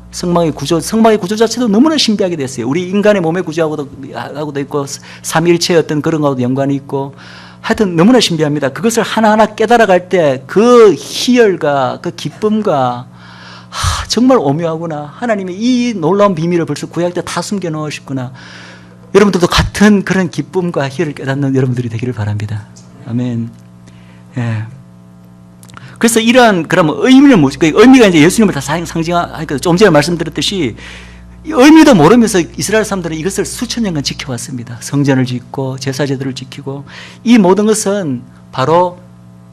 자체도 너무나 신비하게 됐어요. 우리 인간의 몸의 구조하고도 있고, 삼일체의 어떤 그런 거하고도 연관이 있고, 하여튼 너무나 신비합니다. 그것을 하나하나 깨달아갈 때 그 희열과 그 기쁨과 정말 오묘하구나. 하나님이 이 놀라운 비밀을 벌써 구약 때 다 숨겨 놓으셨구나. 여러분들도 같은 그런 기쁨과 희열을 깨닫는 여러분들이 되기를 바랍니다. 아멘. 예. 그래서 이러한, 그러면 의미는 뭐지? 의미가 이제 예수님을 다 상징하니까 좀 전에 말씀드렸듯이 의미도 모르면서 이스라엘 사람들은 이것을 수천 년간 지켜왔습니다. 성전을 짓고 제사제들을 지키고 이 모든 것은 바로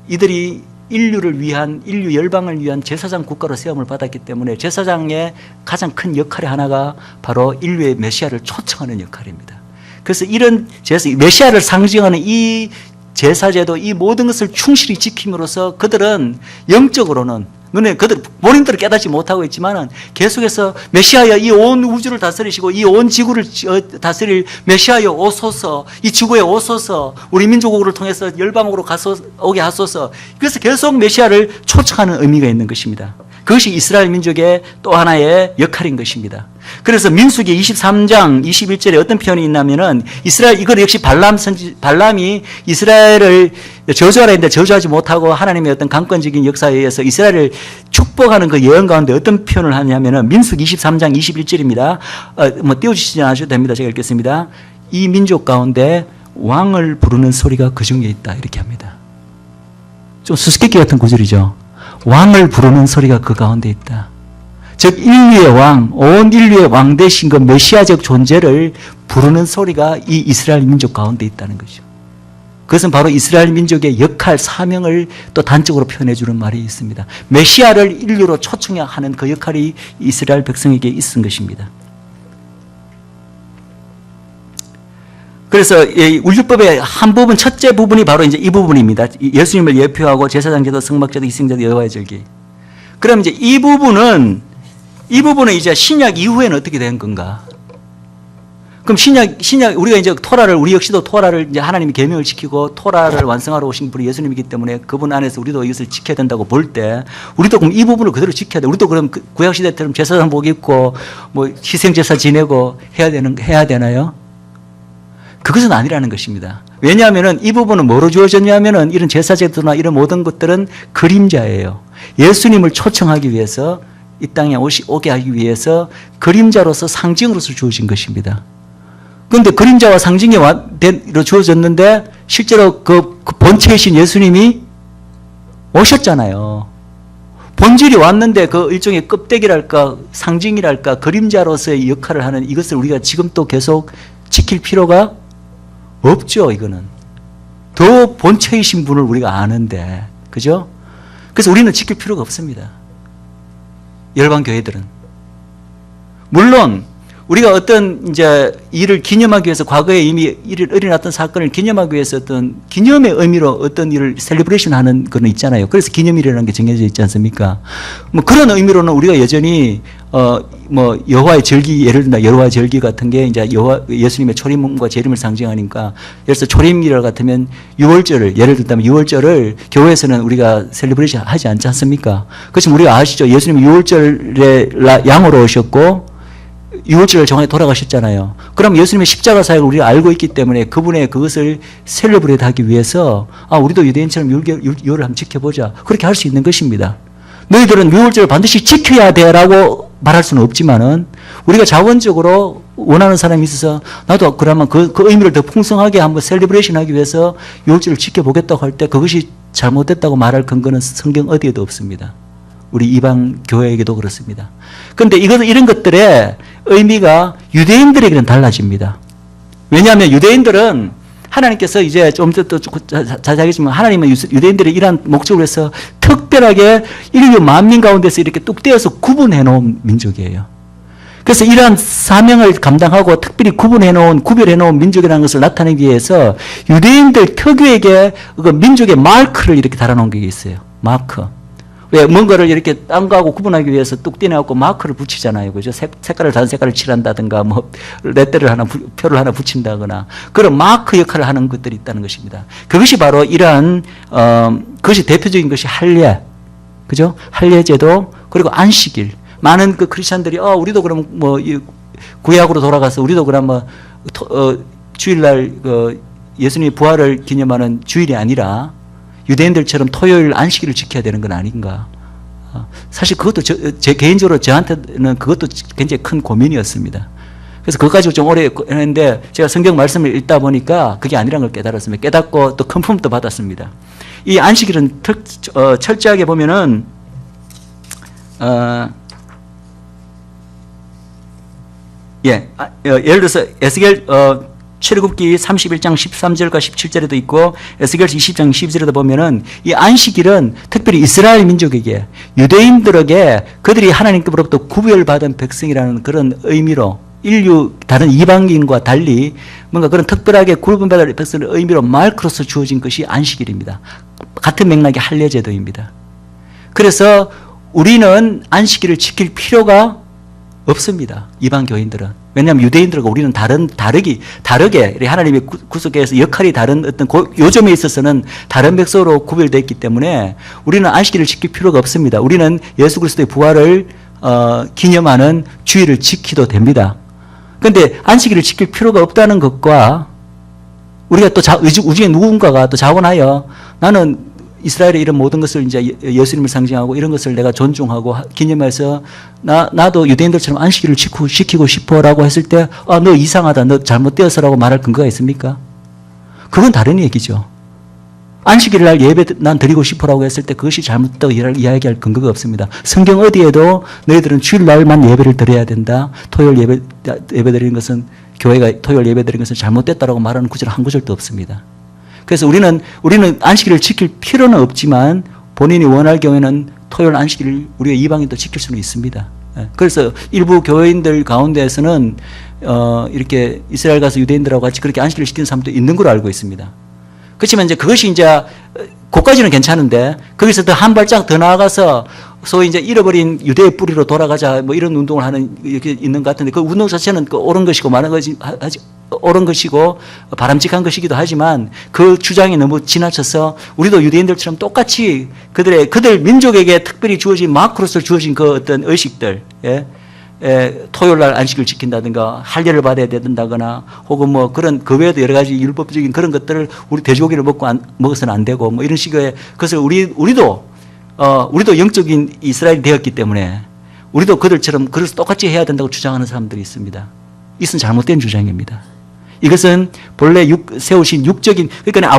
이들이 인류를 위한, 인류 열방을 위한 제사장 국가로 세움을 받았기 때문에 제사장의 가장 큰 역할의 하나가 바로 인류의 메시아를 초청하는 역할입니다. 그래서 이런 메시아를 상징하는 이 제사제도 이 모든 것을 충실히 지킴으로써 그들은 영적으로는 눈에 그들 본인들은 깨닫지 못하고 있지만은 계속해서 메시아여 이 온 우주를 다스리시고 이 온 지구를 다스릴 메시아여 오소서, 이 지구에 오소서, 우리 민족을 통해서 열방으로 오게 하소서. 그래서 계속 메시아를 초청하는 의미가 있는 것입니다. 그것이 이스라엘 민족의 또 하나의 역할인 것입니다. 그래서 민수기 23장 21절에 어떤 표현이 있냐면은 이스라엘, 이거 역시 발람이 이스라엘을 저주하라 했는데 저주하지 못하고 하나님의 어떤 강권적인 역사에 의해서 이스라엘을 축복하는 그 예언 가운데 어떤 표현을 하냐면은 민수기 23장 21절입니다. 띄워주시지 않으셔도 됩니다. 제가 읽겠습니다. 이 민족 가운데 왕을 부르는 소리가 그 중에 있다. 이렇게 합니다. 좀 수수께끼 같은 구절이죠. 왕을 부르는 소리가 그 가운데 있다. 즉 인류의 왕, 온 인류의 왕 되신 그 메시아적 존재를 부르는 소리가 이 이스라엘 민족 가운데 있다는 것이죠. 그것은 바로 이스라엘 민족의 역할, 사명을 또 단적으로 표현해 주는 말이 있습니다. 메시아를 인류로 초청해야 하는 그 역할이 이스라엘 백성에게 있은 것입니다. 그래서 율법의 한 부분, 첫째 부분이 바로 이제 이 부분입니다. 예수님을 예표하고 제사장제도, 성막제도, 희생제도, 여호와의 절기. 그럼 이제 이 부분은 이제 신약 이후에는 어떻게 된 건가? 그럼 신약 우리가 이제 우리 역시도 토라를 이제 하나님이 계명을 지키고 토라를 완성하러 오신 분이 예수님이기 때문에 그분 안에서 우리도 이것을 지켜야 된다고 볼 때 우리도 그럼 이 부분을 그대로 지켜야 돼. 우리도 그럼 구약 시대처럼 제사장복 입고 뭐 희생제사 지내고 해야 되나요? 그것은 아니라는 것입니다. 왜냐하면은 이 부분은 뭐로 주어졌냐면은 이런 제사제도나 이런 모든 것들은 그림자예요. 예수님을 초청하기 위해서 이 땅에 오게 하기 위해서 그림자로서 상징으로서 주어진 것입니다. 그런데 그림자와 상징이 주어졌는데 실제로 그 본체이신 예수님이 오셨잖아요. 본질이 왔는데 그 일종의 껍데기랄까 상징이랄까 그림자로서의 역할을 하는 이것을 우리가 지금 또 계속 지킬 필요가 없죠. 이거는 더 본체이신 분을 우리가 아는데, 그죠? 그래서 우리는 지킬 필요가 없습니다. 열방 교회들은 물론 우리가 어떤 이제 일을 기념하기 위해서 과거에 이미 일어났던 사건을 기념하기 위해서 어떤 기념의 의미로 어떤 일을 셀리브레이션 하는 그런 있잖아요. 그래서 기념일이라는 게 정해져 있지 않습니까? 뭐 그런 의미로는 우리가 여전히 뭐 여호와의 절기, 예를 들면 여호와의 절기 같은 게 이제 예수님의 초림과 재림을 상징하니까, 예를 들어서 초림일 같으면 6월절을, 예를 들면 6월절을 교회에서는 우리가 셀리브레이션 하지 않지 않습니까? 그렇지만 우리가 아시죠? 예수님이 6월절에 양으로 오셨고 6월절을 정해 돌아가셨잖아요. 그럼 예수님의 십자가 사역을 우리가 알고 있기 때문에 그분의 그것을 셀러브레이트 하기 위해서 우리도 유대인처럼 6월을 한번 지켜보자. 그렇게 할 수 있는 것입니다. 너희들은 6월절을 반드시 지켜야 돼라고 말할 수는 없지만은 우리가 자원적으로 원하는 사람이 있어서 나도 그러면 그 의미를 더 풍성하게 한번 셀러브레이션 하기 위해서 6월절을 지켜보겠다고 할 때 그것이 잘못됐다고 말할 근거는 성경 어디에도 없습니다. 우리 이방 교회에게도 그렇습니다. 그런데 이런 것들의 의미가 유대인들에게는 달라집니다. 왜냐하면 유대인들은 하나님께서 이제 좀 더 자세하겠지만 하나님은 유대인들의 이러한 목적을 해서 특별하게 인류 만민 가운데서 이렇게 뚝 떼어서 구분해 놓은 민족이에요. 그래서 이러한 사명을 감당하고 특별히 구별해 놓은 민족이라는 것을 나타내기 위해서 유대인들 특유에게 그 민족의 마크를 이렇게 달아놓은 게 있어요. 마크. 왜 뭔가를 이렇게 딴 거하고 구분하기 위해서 뚝 떼내갖고 마크를 붙이잖아요. 그죠? 색깔을 다른 색깔을 칠한다든가 뭐 레터를 표를 하나 붙인다거나 그런 마크 역할을 하는 것들이 있다는 것입니다. 그것이 바로 이러한 그것이 대표적인 것이 할례. 그죠? 할례제도 그리고 안식일. 많은 그 크리스천들이 우리도 그럼 뭐 구약으로 돌아가서 우리도 그럼 뭐 주일날 예수님의 부활을 기념하는 주일이 아니라 유대인들처럼 토요일 안식일을 지켜야 되는 건 아닌가. 사실 그것도 제 개인적으로 저한테는 그것도 굉장히 큰 고민이었습니다. 그래서 그거 가지고 좀 오래 했는데 제가 성경 말씀을 읽다 보니까 그게 아니란 걸 깨달았습니다. 깨닫고 또 큰 품도 받았습니다. 이 안식일은 철저하게 보면은 예를 들어서 에스겔 출애굽기 31장 13절과 17절에도 있고 에스겔 20장 12절에도 보면은 이 안식일은 특별히 이스라엘 민족에게 유대인들에게 그들이 하나님께로부터 구별받은 백성이라는 그런 의미로 인류 다른 이방인과 달리 뭔가 그런 특별하게 구분받을 백성의 의미로 마크로서 주어진 것이 안식일입니다. 같은 맥락의 할례 제도입니다. 그래서 우리는 안식일을 지킬 필요가 없습니다. 이방 교인들은. 왜냐하면 유대인들과 우리는 다르게 하나님의 구속에서 역할이 다른 어떤 요점에 있어서는 다른 백성으로 구별되어 있기 때문에 우리는 안식일을 지킬 필요가 없습니다. 우리는 예수 그리스도의 부활을 기념하는 주일을 지켜도 됩니다. 그런데 안식일을 지킬 필요가 없다는 것과 우리가 또 우중에 누군가가 또 자원하여 나는 이스라엘의 이런 모든 것을 이제 예수님을 상징하고 이런 것을 내가 존중하고 기념해서 나도 유대인들처럼 안식일을 지키고 싶어라고 했을 때 너 이상하다, 너 잘못되어서라고 말할 근거가 있습니까? 그건 다른 얘기죠. 안식일 날 예배 난 드리고 싶어라고 했을 때 그것이 잘못됐다고 이야기할 근거가 없습니다. 성경 어디에도 너희들은 주일날만 예배를 드려야 된다. 토요일 예배 드리는 것은 교회가 토요일 예배 드리는 것은 잘못됐다라고 말하는 구절 한 구절도 없습니다. 그래서 우리는 안식일을 지킬 필요는 없지만 본인이 원할 경우에는 토요일 안식일을 우리가 이방인도 지킬 수는 있습니다. 그래서 일부 교회인들 가운데에서는 이렇게 이스라엘 가서 유대인들하고 같이 그렇게 안식일을 지키는 사람도 있는 걸로 알고 있습니다. 그렇지만 이제 그것이 이제 그까지는 괜찮은데 거기서 더 한 발짝 더 나아가서 소위 이제 잃어버린 유대의 뿌리로 돌아가자 뭐 이런 운동을 하는 이렇게 있는 것 같은데 그 운동 자체는 옳은 것이고 많은 것이 옳은 것이고 바람직한 것이기도 하지만 그 주장이 너무 지나쳐서 우리도 유대인들처럼 똑같이 그들 민족에게 특별히 주어진 마크로서 주어진 그 어떤 의식들, 토요일 날 안식을 지킨다든가 할례를 받아야 된다거나 혹은 뭐 그런 그 외에도 여러 가지 율법적인 그런 것들을 우리 돼지고기를 먹어서는 안 되고 뭐 이런 식의 것을 우리도 영적인 이스라엘이 되었기 때문에 우리도 그들처럼 그래서 똑같이 해야 된다고 주장하는 사람들이 있습니다. 이것은 잘못된 주장입니다. 이것은 본래 세우신 육적인, 그러니까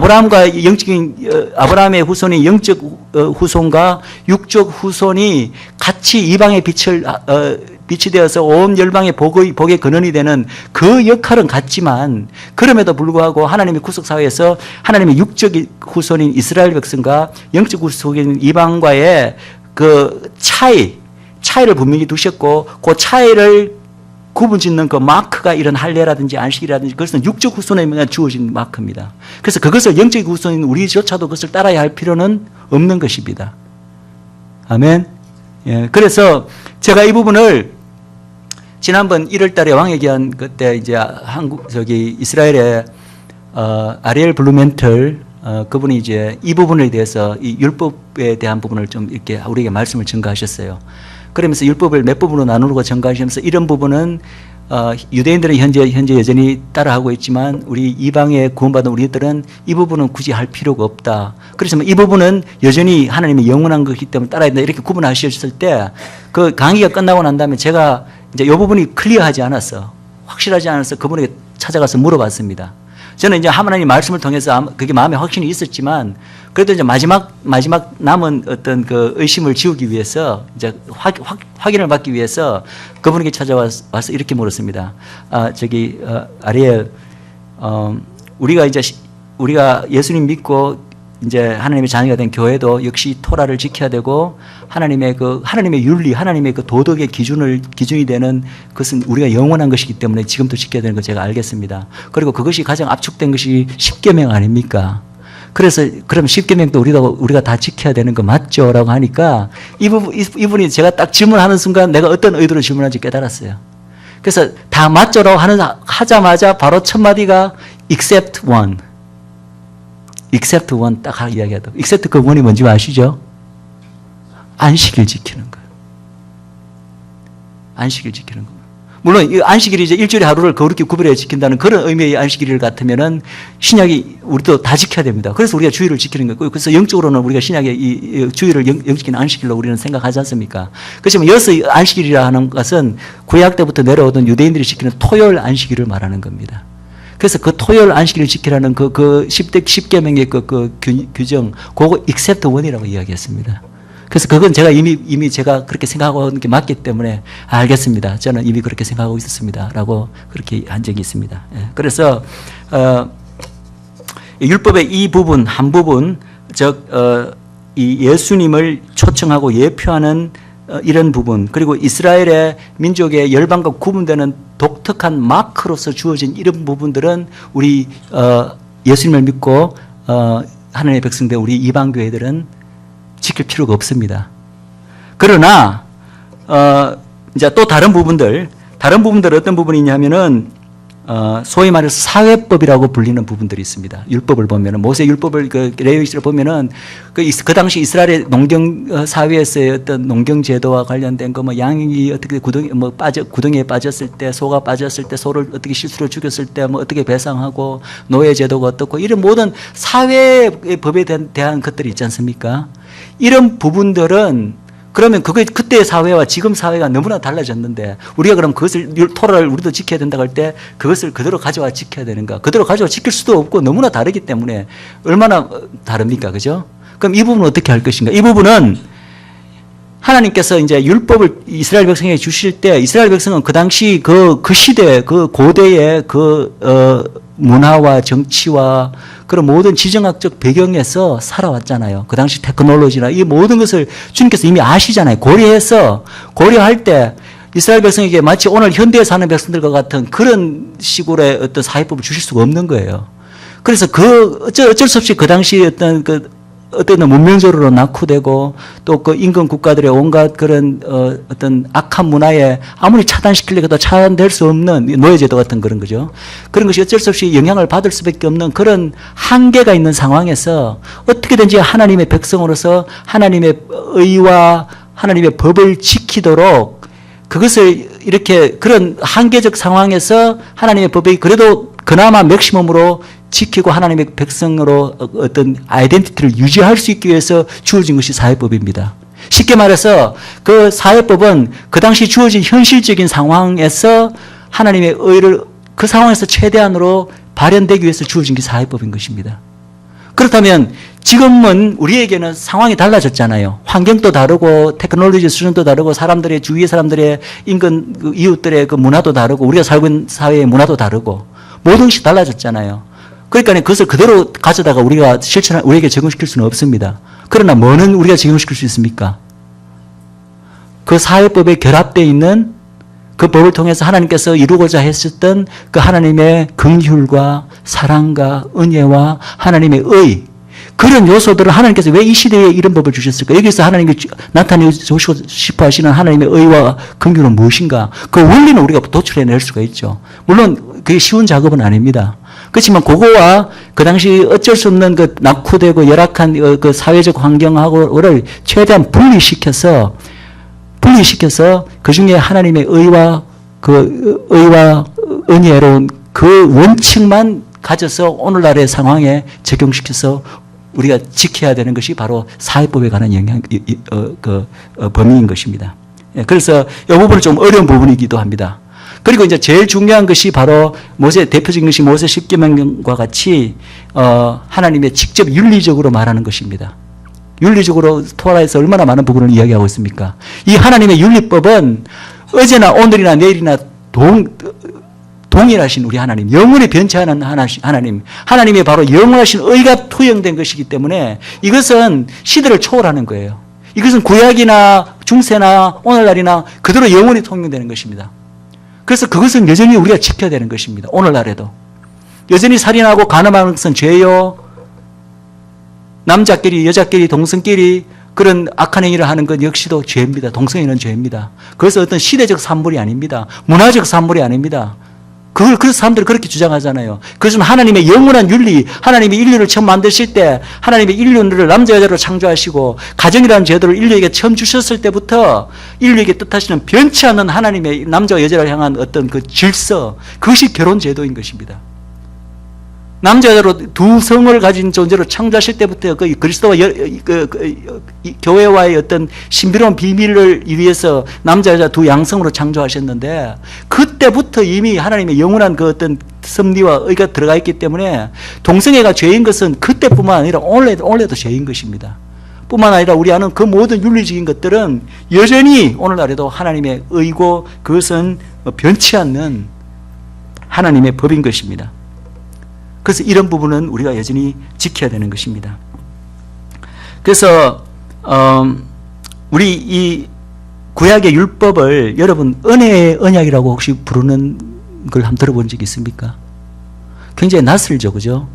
아브라함의 후손이 영적 후손과 육적 후손이 같이 이방의 빛이 되어서 온 열방의 복의 근원이 되는 그 역할은 같지만 그럼에도 불구하고 하나님의 구속사회에서 하나님의 육적 후손인 이스라엘 백성과 영적 후손인 이방과의 그 차이를 분명히 두셨고 그 차이를 구분 짓는 그 마크가 이런 할례라든지 안식이라든지 그것은 육적 후손에게 주어진 마크입니다. 그래서 그것을 영적 후손인 우리조차도 그것을 따라야 할 필요는 없는 것입니다. 아멘. 예. 그래서 제가 이 부분을 지난번 1월 달에 왕의 기한 그때 이제 이스라엘의 아리엘 블루멘틀 그분이 이제 이 부분에 대해서 이 율법에 대한 부분을 좀 이렇게 우리에게 말씀을 전가하셨어요. 그러면서 율법을 몇 부분으로 나누고 전가하시면서 이런 부분은 유대인들은 현재 여전히 따라하고 있지만 우리 이방에 구원받은 우리들은 이 부분은 굳이 할 필요가 없다. 그렇지만 이 부분은 여전히 하나님의 영원한 것이기 때문에 따라야 된다. 이렇게 구분하셨을 때 그 강의가 끝나고 난 다음에 제가 이제 이 부분이 클리어하지 않았어. 확실하지 않아서 그분에게 찾아가서 물어봤습니다. 저는 이제 하나님 말씀을 통해서 그게 마음에 확신이 있었지만 그래도 이제 마지막 남은 어떤 그 의심을 지우기 위해서 이제 확인을 받기 위해서 그분에게 찾아와서 이렇게 물었습니다. 아리엘, 우리가 예수님 믿고 이제 하나님의 자녀가 된 교회도 역시 토라를 지켜야 되고 하나님의 윤리, 하나님의 그 도덕의 기준이 되는 그것은 우리가 영원한 것이기 때문에 지금도 지켜야 되는 거 제가 알겠습니다. 그리고 그것이 가장 압축된 것이 십계명 아닙니까? 그래서 그럼 십계명도 우리가 다 지켜야 되는 거 맞죠? 라고 하니까 이분이 제가 딱 질문하는 순간 내가 어떤 의도로 질문하는지 깨달았어요. 그래서 다 맞죠라고 하자마자 바로 첫 마디가 except one. except one 딱 이야기하다. except 그 원이 뭔지 아시죠? 안식일 지키는 거예요. 안식일 지키는 겁니다. 물론 이 안식일이 이제 일주일에 하루를 거룩히 구별해 지킨다는 그런 의미의 안식일 같으면은 신약이 우리도 다 지켜야 됩니다. 그래서 우리가 주일을 지키는 거고, 그래서 영적으로는 우리가 신약의 이 주일을 영적인 안식일로 우리는 생각하지 않습니까? 그렇지만 여기서 안식일이라 하는 것은 구약 때부터 내려오던 유대인들이 지키는 토요일 안식일을 말하는 겁니다. 그래서 그 토요일 안식일을 지키라는 그 10계명의 그 규정, 그거 except one이라고 이야기했습니다. 그래서 그건 제가 이미 제가 그렇게 생각하고 있는 게 맞기 때문에 알겠습니다. 저는 이미 그렇게 생각하고 있었습니다. 라고 그렇게 한 적이 있습니다. 예. 그래서, 율법의 이 부분, 한 부분, 이 예수님을 초청하고 예표하는 이런 부분, 그리고 이스라엘의 민족의 열방과 구분되는 독특한 마크로서 주어진 이런 부분들은 우리, 예수님을 믿고, 하나님의 백성들, 우리 이방교회들은 지킬 필요가 없습니다. 그러나 이제 또 다른 부분들 어떤 부분이냐면은 소위 말해서 사회법이라고 불리는 부분들이 있습니다. 율법을 보면은 모세 율법을 그 레위기를 보면은 그 당시 이스라엘의 농경 사회에서의 어떤 농경 제도와 관련된 거 뭐 양이 어떻게 구덩이에 빠졌을 때 소가 빠졌을 때 소를 어떻게 실수로 죽였을 때 뭐 어떻게 배상하고 노예 제도가 어떻고 이런 모든 사회의 법에 대한 것들이 있지 않습니까? 이런 부분들은 그러면 그때의 사회와 지금 사회가 너무나 달라졌는데 우리가 그럼 그것을 토라를 우리도 지켜야 된다고 할 때 그것을 그대로 가져와 지켜야 되는가? 그대로 가져와 지킬 수도 없고 너무나 다르기 때문에 얼마나 다릅니까? 그죠? 그럼 이 부분은 어떻게 할 것인가? 이 부분은 하나님께서 이제 율법을 이스라엘 백성에게 주실 때 이스라엘 백성은 그 당시 그 시대, 그 고대의 문화와 정치와 그런 모든 지정학적 배경에서 살아왔잖아요. 그 당시 테크놀로지나 이 모든 것을 주님께서 이미 아시잖아요. 고려할 때 이스라엘 백성에게 마치 오늘 현대에 사는 백성들과 같은 그런 식으로의 어떤 사회법을 주실 수가 없는 거예요. 그래서 어쩔 수 없이 그 당시 어떤 문명적으로 낙후되고 또 그 인근 국가들의 온갖 그런 어떤 악한 문화에 아무리 차단시키려고 해도 차단될 수 없는 노예제도 같은 그런 거죠. 그런 것이 어쩔 수 없이 영향을 받을 수밖에 없는 그런 한계가 있는 상황에서 어떻게든지 하나님의 백성으로서 하나님의 의와 하나님의 법을 지키도록 그것을 이렇게 그런 한계적 상황에서 하나님의 법이 그래도 그나마 맥시멈으로 지키고 하나님의 백성으로 어떤 아이덴티티를 유지할 수 있기 위해서 주어진 것이 사회법입니다. 쉽게 말해서 그 사회법은 그 당시 주어진 현실적인 상황에서 하나님의 의를 그 상황에서 최대한으로 발현되기 위해서 주어진 게 사회법인 것입니다. 그렇다면 지금은 우리에게는 상황이 달라졌잖아요. 환경도 다르고 테크놀로지 수준도 다르고 사람들의 주위의 사람들의 인근 이웃들의 그 문화도 다르고 우리가 살고 있는 사회의 문화도 다르고 모든 것이 달라졌잖아요. 그러니까 그것을 그대로 가져다가 우리에게 적용시킬 수는 없습니다. 그러나 뭐는 우리가 적용시킬 수 있습니까? 그 사회법에 결합되어 있는 그 법을 통해서 하나님께서 이루고자 했었던 그 하나님의 긍휼과 사랑과 은혜와 하나님의 의 그런 요소들을 하나님께서 왜 이 시대에 이런 법을 주셨을까? 여기서 하나님이 나타내주고 싶어 하시는 하나님의 의와 긍휼은 무엇인가? 그 원리는 우리가 도출해낼 수가 있죠. 물론 그게 쉬운 작업은 아닙니다. 그렇지만 그거와 그 당시 어쩔 수 없는 그 낙후되고 열악한 그 사회적 환경하고를 최대한 분리시켜서 그 중에 하나님의 의와 은혜로운 그 원칙만 가져서 오늘날의 상황에 적용시켜서 우리가 지켜야 되는 것이 바로 사회법에 관한 범위인 것입니다. 그래서 이 부분은 좀 어려운 부분이기도 합니다. 그리고 이제 제일 중요한 것이 바로 대표적인 것이 모세 10계명과 같이 하나님의 직접 윤리적으로 말하는 것입니다. 윤리적으로 토라에서 얼마나 많은 부분을 이야기하고 있습니까? 이 하나님의 윤리법은 어제나 오늘이나 내일이나 동일하신 우리 하나님, 영원히 변치 않은 하나님, 하나님의 바로 영원하신 의가 투영된 것이기 때문에 이것은 시대를 초월하는 거예요. 이것은 구약이나 중세나 오늘날이나 그대로 영원히 통용되는 것입니다. 그래서 그것은 여전히 우리가 지켜야 되는 것입니다. 오늘날에도. 여전히 살인하고 간음하는 것은 죄요. 남자끼리 여자끼리 동성끼리 그런 악한 행위를 하는 것 역시도 죄입니다. 동성애는 죄입니다. 그래서 어떤 시대적 산물이 아닙니다. 문화적 산물이 아닙니다. 그래서 사람들이 그렇게 주장하잖아요. 그것은 하나님의 영원한 윤리, 하나님이 인류를 처음 만드실 때 하나님의 인류를 남자 여자로 창조하시고 가정이라는 제도를 인류에게 처음 주셨을 때부터 인류에게 뜻하시는 변치 않는 하나님의 남자와 여자를 향한 어떤 그 질서, 그것이 결혼 제도인 것입니다. 남자 여자로 두 성을 가진 존재로 창조하실 때부터 그 그리스도와 교회와의 어떤 신비로운 비밀을 위해서 남자 여자 두 양성으로 창조하셨는데, 그때부터 이미 하나님의 영원한 그 어떤 섭리와 의가 들어가 있기 때문에 동성애가 죄인 것은 그때뿐만 아니라 오늘도 죄인 것입니다. 뿐만 아니라 우리 아는 그 모든 윤리적인 것들은 여전히 오늘날에도 하나님의 의고 그것은 변치 않는 하나님의 법인 것입니다. 그래서 이런 부분은 우리가 여전히 지켜야 되는 것입니다. 그래서 우리 이 구약의 율법을 여러분 은혜의 언약이라고 혹시 부르는 걸 한번 들어본 적이 있습니까? 굉장히 낯설죠, 그죠?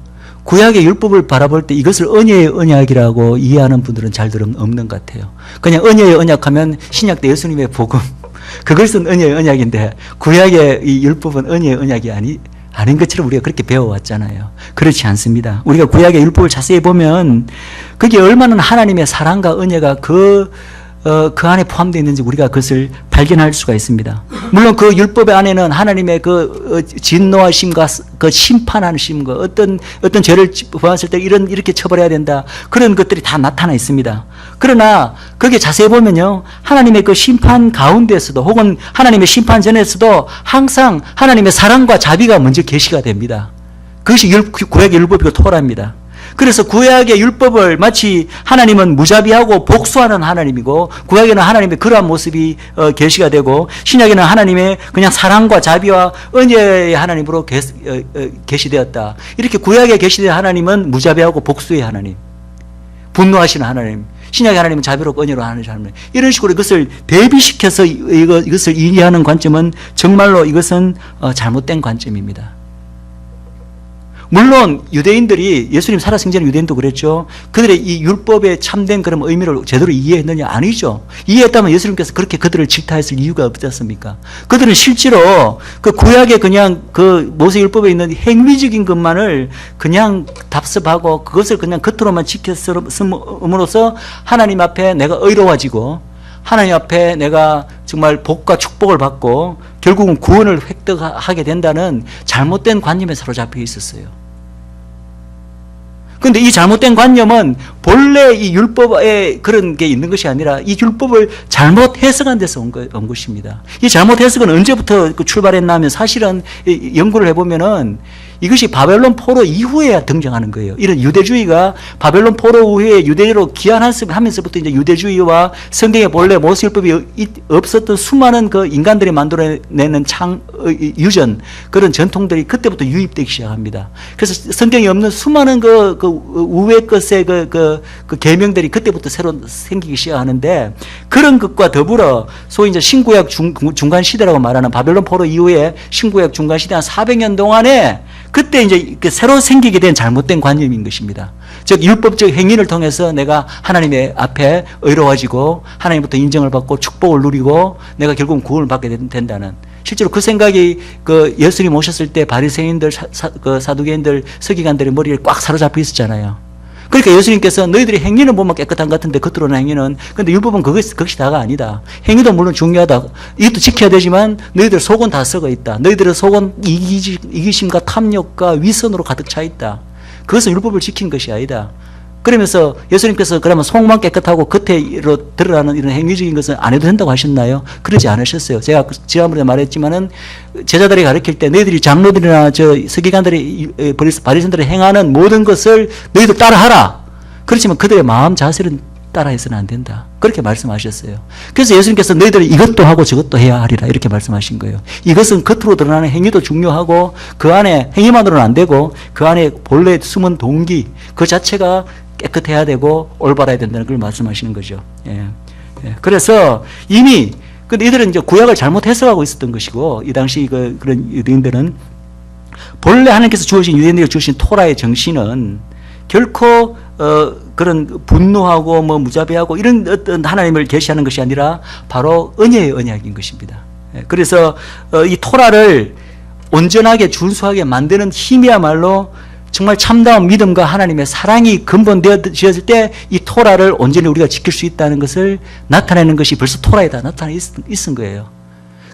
구약의 율법을 바라볼 때 이것을 은혜의 언약이라고 이해하는 분들은 잘 없는 것 같아요. 그냥 은혜의 언약하면 신약 때 예수님의 복음, 그것은 은혜의 언약인데 구약의 이 율법은 은혜의 언약이 아닌 것처럼 우리가 그렇게 배워왔잖아요. 그렇지 않습니다. 우리가 구약의 율법을 자세히 보면 그게 얼마나 하나님의 사랑과 은혜가 그 안에 포함되어 있는지 우리가 그것을 발견할 수가 있습니다. 물론 그 율법 안에는 하나님의 그 진노하심과 그 심판하심과 어떤 죄를 범했을 때 이렇게 처벌해야 된다, 그런 것들이 다 나타나 있습니다. 그러나 거기에 자세히 보면요, 하나님의 그 심판 가운데서도 혹은 하나님의 심판 전에서도 항상 하나님의 사랑과 자비가 먼저 계시가 됩니다. 그것이 구약의 율법이고 토라입니다. 그래서 구약의 율법을 마치 하나님은 무자비하고 복수하는 하나님이고, 구약에는 하나님의 그러한 모습이 계시가 되고, 신약에는 하나님의 그냥 사랑과 자비와 은혜의 하나님으로 계시되었다. 이렇게 구약에 계시된 하나님은 무자비하고 복수의 하나님, 분노하시는 하나님, 신약의 하나님은 자비롭고 은혜로 하는 하나님, 이런 식으로 이것을 대비시켜서 이것을 이해하는 관점은 정말로 이것은 잘못된 관점입니다. 물론 유대인들이, 예수님 살아생 전에 유대인도 그랬죠. 그들의 이 율법의 참된 그런 의미를 제대로 이해했느냐? 아니죠. 이해했다면 예수님께서 그렇게 그들을 질타했을 이유가 없지 않습니까? 그들은 실제로 그 구약의 그냥 그 모세율법에 있는 행위적인 것만을 그냥 답습하고 그것을 그냥 겉으로만 지켰음으로써 하나님 앞에 내가 의로워지고 하나님 앞에 내가 정말 복과 축복을 받고 결국은 구원을 획득하게 된다는 잘못된 관념에 사로잡혀 있었어요. 그런데 이 잘못된 관념은 본래 이 율법에 그런 게 있는 것이 아니라 이 율법을 잘못 해석한 데서 온 것입니다. 이 잘못 해석은 언제부터 출발했나 하면 사실은 연구를 해보면은 이것이 바벨론 포로 이후에 등장하는 거예요. 이런 유대주의가 바벨론 포로 후에 유대로 귀환하면서부터 이제 유대주의와 성경의 본래 모세율법이 없었던 수많은 그 인간들이 만들어내는 유전, 그런 전통들이 그때부터 유입되기 시작합니다. 그래서 성경에 없는 수많은 그 우회 것의 그 계명들이 그때부터 새로 생기기 시작하는데, 그런 것과 더불어 소위 이제 신구약 중간 시대라고 말하는 바벨론 포로 이후에 신구약 중간 시대 한 400년 동안에 그때 이제 새로 생기게 된 잘못된 관념인 것입니다. 즉 율법적 행위를 통해서 내가 하나님의 앞에 의로워지고 하나님부터 인정을 받고 축복을 누리고 내가 결국은 구원을 받게 된다는, 실제로 그 생각이 그 예수님 오셨을 때 바리새인들, 사두개인들, 서기관들의 머리를 꽉 사로잡혀 있었잖아요. 그러니까 예수님께서 너희들이 행위는 보면 깨끗한 것 같은데 겉으로는 행위는, 근데 율법은 그것이 다가 아니다. 행위도 물론 중요하다. 이것도 지켜야 되지만 너희들 속은 다 썩어 있다. 너희들의 속은 이기심과 탐욕과 위선으로 가득 차 있다. 그것은 율법을 지킨 것이 아니다. 그러면서 예수님께서 그러면 속만 깨끗하고 겉으로 드러나는 이런 행위적인 것은 안 해도 된다고 하셨나요? 그러지 않으셨어요. 제가 지난번에 말했지만은 제자들이 가르칠 때 너희들이 장로들이나 서기관들이 바리새인들이 행하는 모든 것을 너희들 따라하라. 그렇지만 그들의 마음 자세는 따라해서는 안 된다. 그렇게 말씀하셨어요. 그래서 예수님께서 너희들이 이것도 하고 저것도 해야 하리라 이렇게 말씀하신 거예요. 이것은 겉으로 드러나는 행위도 중요하고 그 안에 행위만으로는 안 되고 그 안에 본래 숨은 동기 그 자체가 깨끗해야 되고 올바라야 된다는 걸 말씀하시는 거죠. 예. 그래서 이미 근데 이들은 이제 구약을 잘못 해석하고 있었던 것이고, 이 당시 그런 유대인들은 본래 하나님께서 주신 유대인들이 주신 토라의 정신은 결코 그런 분노하고 뭐 무자비하고 이런 어떤 하나님을 계시하는 것이 아니라 바로 은혜의 언약인 것입니다. 그래서 이 토라를 온전하게 준수하게 만드는 힘이야말로 정말 참다운 믿음과 하나님의 사랑이 근본되어질 때 이 토라를 온전히 우리가 지킬 수 있다는 것을 나타내는 것이 벌써 토라에 다 나타나 있은 거예요.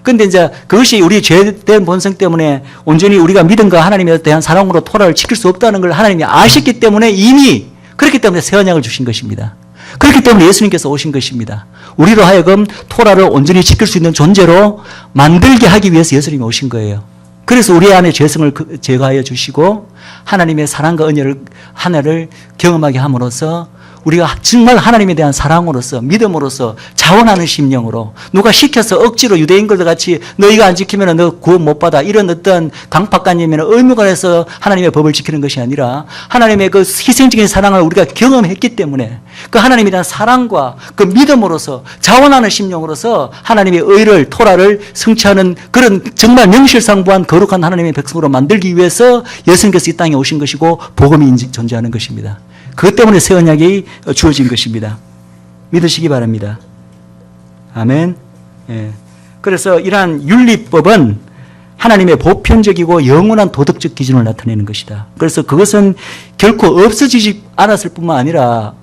그런데 이제 그것이 우리 죄된 본성 때문에 온전히 우리가 믿음과 하나님에 대한 사랑으로 토라를 지킬 수 없다는 걸 하나님이 아셨기 때문에 이미 그렇기 때문에 새 언약을 주신 것입니다. 그렇기 때문에 예수님께서 오신 것입니다. 우리로 하여금 토라를 온전히 지킬 수 있는 존재로 만들게 하기 위해서 예수님이 오신 거예요. 그래서 우리 안에 죄성을 제거하여 주시고 하나님의 사랑과 은혜를 하나를 경험하게 함으로써 우리가 정말 하나님에 대한 사랑으로서 믿음으로써 자원하는 심령으로 누가 시켜서 억지로 유대인들과 같이 너희가 안 지키면 너 구원 못 받아 이런 어떤 강팍관념이나 의무관에서 하나님의 법을 지키는 것이 아니라 하나님의 그 희생적인 사랑을 우리가 경험했기 때문에 그 하나님에 대한 사랑과 그 믿음으로서 자원하는 심령으로서 하나님의 의를 토라를 성취하는 그런 정말 명실상부한 거룩한 하나님의 백성으로 만들기 위해서 예수님께서 이 땅에 오신 것이고 복음이 존재하는 것입니다. 그것 때문에 새 언약이 주어진 것입니다. 믿으시기 바랍니다. 아멘. 예. 그래서 이러한 윤리법은 하나님의 보편적이고 영원한 도덕적 기준을 나타내는 것이다. 그래서 그것은 결코 없어지지 않았을 뿐만 아니라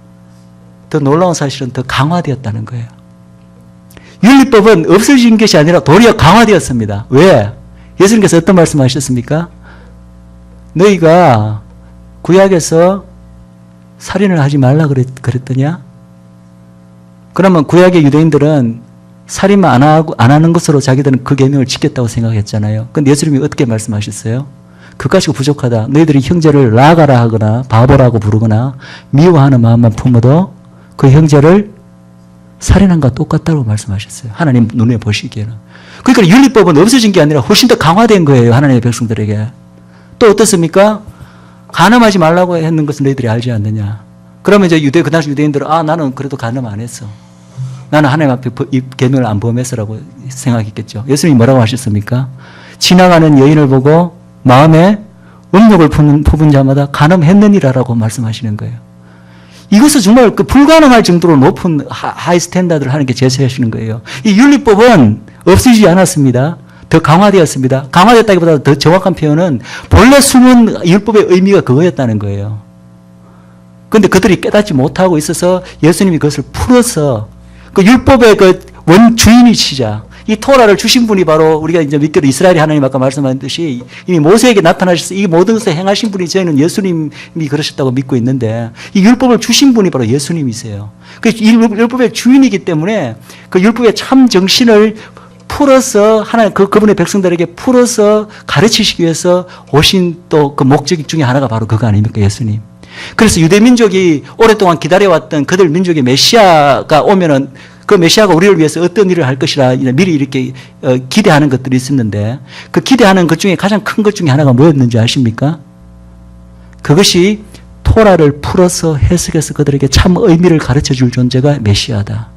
더 놀라운 사실은 더 강화되었다는 거예요. 윤리법은 없어진 것이 아니라 도리어 강화되었습니다. 왜? 예수님께서 어떤 말씀하셨습니까? 너희가 구약에서 살인을 하지 말라 그랬더냐? 그러면 구약의 유대인들은 살인만 안 하는 것으로 자기들은 그 계명을 지켰다고 생각했잖아요. 그런데 예수님이 어떻게 말씀하셨어요? 그것 가지고 부족하다. 너희들이 형제를 라가라 하거나 바보라고 부르거나 미워하는 마음만 품어도 그 형제를 살인한 것과 똑같다고 말씀하셨어요. 하나님 눈에 보시기에는. 그러니까 윤리법은 없어진 게 아니라 훨씬 더 강화된 거예요. 하나님의 백성들에게. 또 어떻습니까? 간음하지 말라고 했는 것은 너희들이 알지 않느냐. 그러면 이제 그 당시 유대인들은 나는 그래도 간음 안 했어. 나는 하나님 앞에 이 계명을 안 범했어라고 생각했겠죠. 예수님이 뭐라고 하셨습니까? 지나가는 여인을 보고 마음에 음욕을 품은 자마다 간음했느니라라고 말씀하시는 거예요. 이것은 정말 그 불가능할 정도로 높은 하이 스탠다드를 하는 게 제시하시는 거예요. 이 윤리법은 없어지지 않았습니다. 더 강화되었습니다. 강화됐다기보다 더 정확한 표현은 본래 숨은 율법의 의미가 그거였다는 거예요. 그런데 그들이 깨닫지 못하고 있어서 예수님이 그것을 풀어서 그 율법의 그 원주인이시자 이 토라를 주신 분이 바로 우리가 이제 믿기로 이스라엘의 하나님 아까 말씀하셨듯이 이미 모세에게 나타나셔서 이 모든 것을 행하신 분이 저희는 예수님이 그러셨다고 믿고 있는데 이 율법을 주신 분이 바로 예수님이세요. 그 율법의 주인이기 때문에 그 율법의 참 정신을 풀어서 하나님 그분의 백성들에게 풀어서 가르치시기 위해서 오신 또 그 목적 중에 하나가 바로 그거 아닙니까? 예수님. 그래서 유대 민족이 오랫동안 기다려왔던 그들 민족의 메시아가 오면은 그 메시아가 우리를 위해서 어떤 일을 할 것이라 미리 이렇게 기대하는 것들이 있었는데 그 기대하는 것 중에 가장 큰 것 중에 하나가 뭐였는지 아십니까? 그것이 토라를 풀어서 해석해서 그들에게 참 의미를 가르쳐 줄 존재가 메시아다.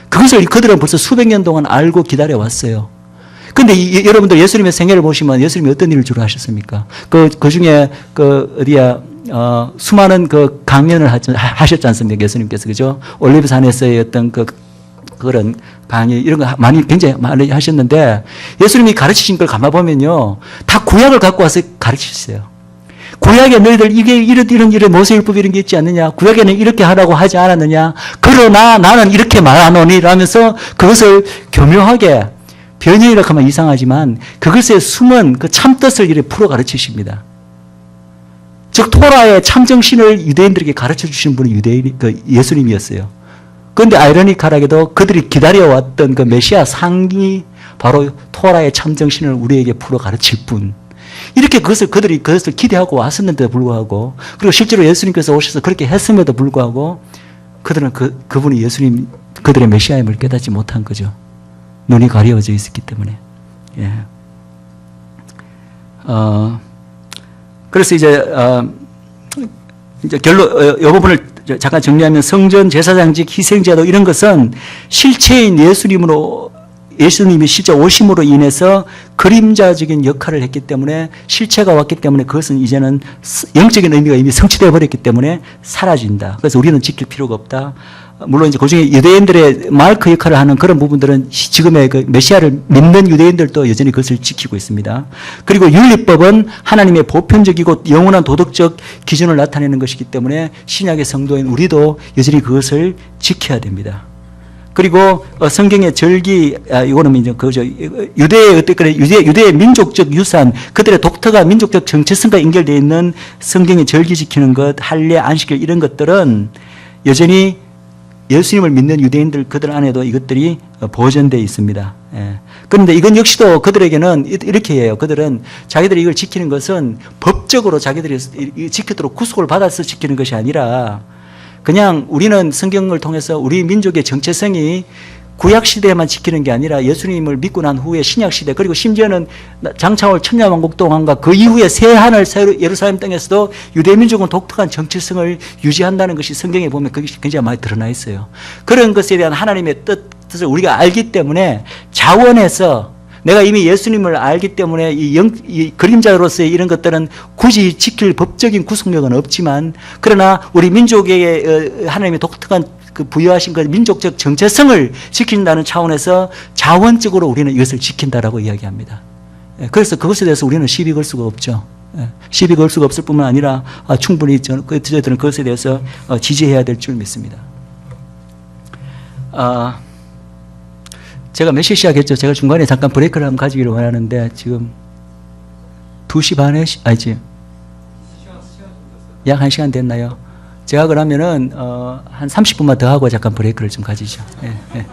그것을 그들은 벌써 수백 년 동안 알고 기다려왔어요. 근데 여러분들 예수님의 생애를 보시면 예수님이 어떤 일을 주로 하셨습니까? 그 중에 수많은 그 강연을 하셨지 않습니까? 예수님께서, 그죠? 올리브산에서의 어떤 그런 강의, 이런 거 굉장히 많이 하셨는데 예수님이 가르치신 걸 가만보면요. 다 구약을 갖고 와서 가르치셨어요. 구약에 너희들 이런 모세율법 이런 게 있지 않느냐? 구약에는 이렇게 하라고 하지 않았느냐? 그러나 나는 이렇게 말하노니 라면서 그것을 교묘하게 변형이라고 하면 이상하지만 그것의 숨은 그 참뜻을 이렇게 풀어 가르치십니다. 즉 토라의 참정신을 유대인들에게 가르쳐 주시는 분이 예수님이었어요. 그런데 아이러니컬하게도 그들이 기다려왔던 그 메시아 상이 바로 토라의 참정신을 우리에게 풀어 가르칠 분. 이렇게 그들이 그것을 기대하고 왔었는데도 불구하고 그리고 실제로 예수님께서 오셔서 그렇게 했음에도 불구하고 그들은 그분이 예수님 그들의 메시아임을 깨닫지 못한 거죠. 눈이 가려워져 있었기 때문에. 예. 그래서 이제 결론, 이 부분을 잠깐 정리하면 성전, 제사장직, 희생제도 이런 것은 실체인 예수님이 실제 오심으로 인해서 그림자적인 역할을 했기 때문에 실체가 왔기 때문에 그것은 이제는 영적인 의미가 이미 성취되어 버렸기 때문에 사라진다. 그래서 우리는 지킬 필요가 없다. 물론 이제 그중에 유대인들의 마르크 역할을 하는 그런 부분들은 지금의 그 메시아를 믿는 유대인들도 여전히 그것을 지키고 있습니다. 그리고 율리법은 하나님의 보편적이고 영원한 도덕적 기준을 나타내는 것이기 때문에 신약의 성도인 우리도 여전히 그것을 지켜야 됩니다. 그리고 성경의 절기, 이거는 이제 그죠. 유대의 어떤 그래 유대의 민족적 유산, 그들의 독특한 민족적 정체성과 연결되어 있는 성경의 절기 지키는 것, 할례, 안식일 이런 것들은 여전히 예수님을 믿는 유대인들 그들 안에도 이것들이 보존되어 있습니다. 예. 그런데 이건 역시도 그들에게는 이렇게 해요. 그들은 자기들이 이걸 지키는 것은 법적으로 자기들이 지키도록 구속을 받아서 지키는 것이 아니라 그냥 우리는 성경을 통해서 우리 민족의 정체성이 구약시대에만 지키는 게 아니라 예수님을 믿고 난 후에 신약시대 그리고 심지어는 장차올 천년왕국 동안과 그 이후에 새하늘 예루살렘 땅에서도 유대민족은 독특한 정체성을 유지한다는 것이 성경에 보면 그것이 굉장히 많이 드러나 있어요. 그런 것에 대한 하나님의 뜻을 우리가 알기 때문에 자원에서 내가 이미 예수님을 알기 때문에 이 그림자로서의 이런 것들은 굳이 지킬 법적인 구속력은 없지만 그러나 우리 민족의 하나님의 독특한 그 부여하신 그 민족적 정체성을 지킨다는 차원에서 자원적으로 우리는 이것을 지킨다라고 이야기합니다. 그래서 그것에 대해서 우리는 시비 걸 수가 없죠. 시비 걸 수가 없을 뿐만 아니라 충분히 저희들은 그것에 대해서 지지해야 될 줄 믿습니다. 제가 몇 시 시작했죠? 제가 중간에 잠깐 브레이크를 한번 가지기를 원하는데 지금 2시 반에 아니지? 약 1시간 됐나요? 제가 그러면은 한 30분만 더 하고 잠깐 브레이크를 좀 가지죠. 예, 예.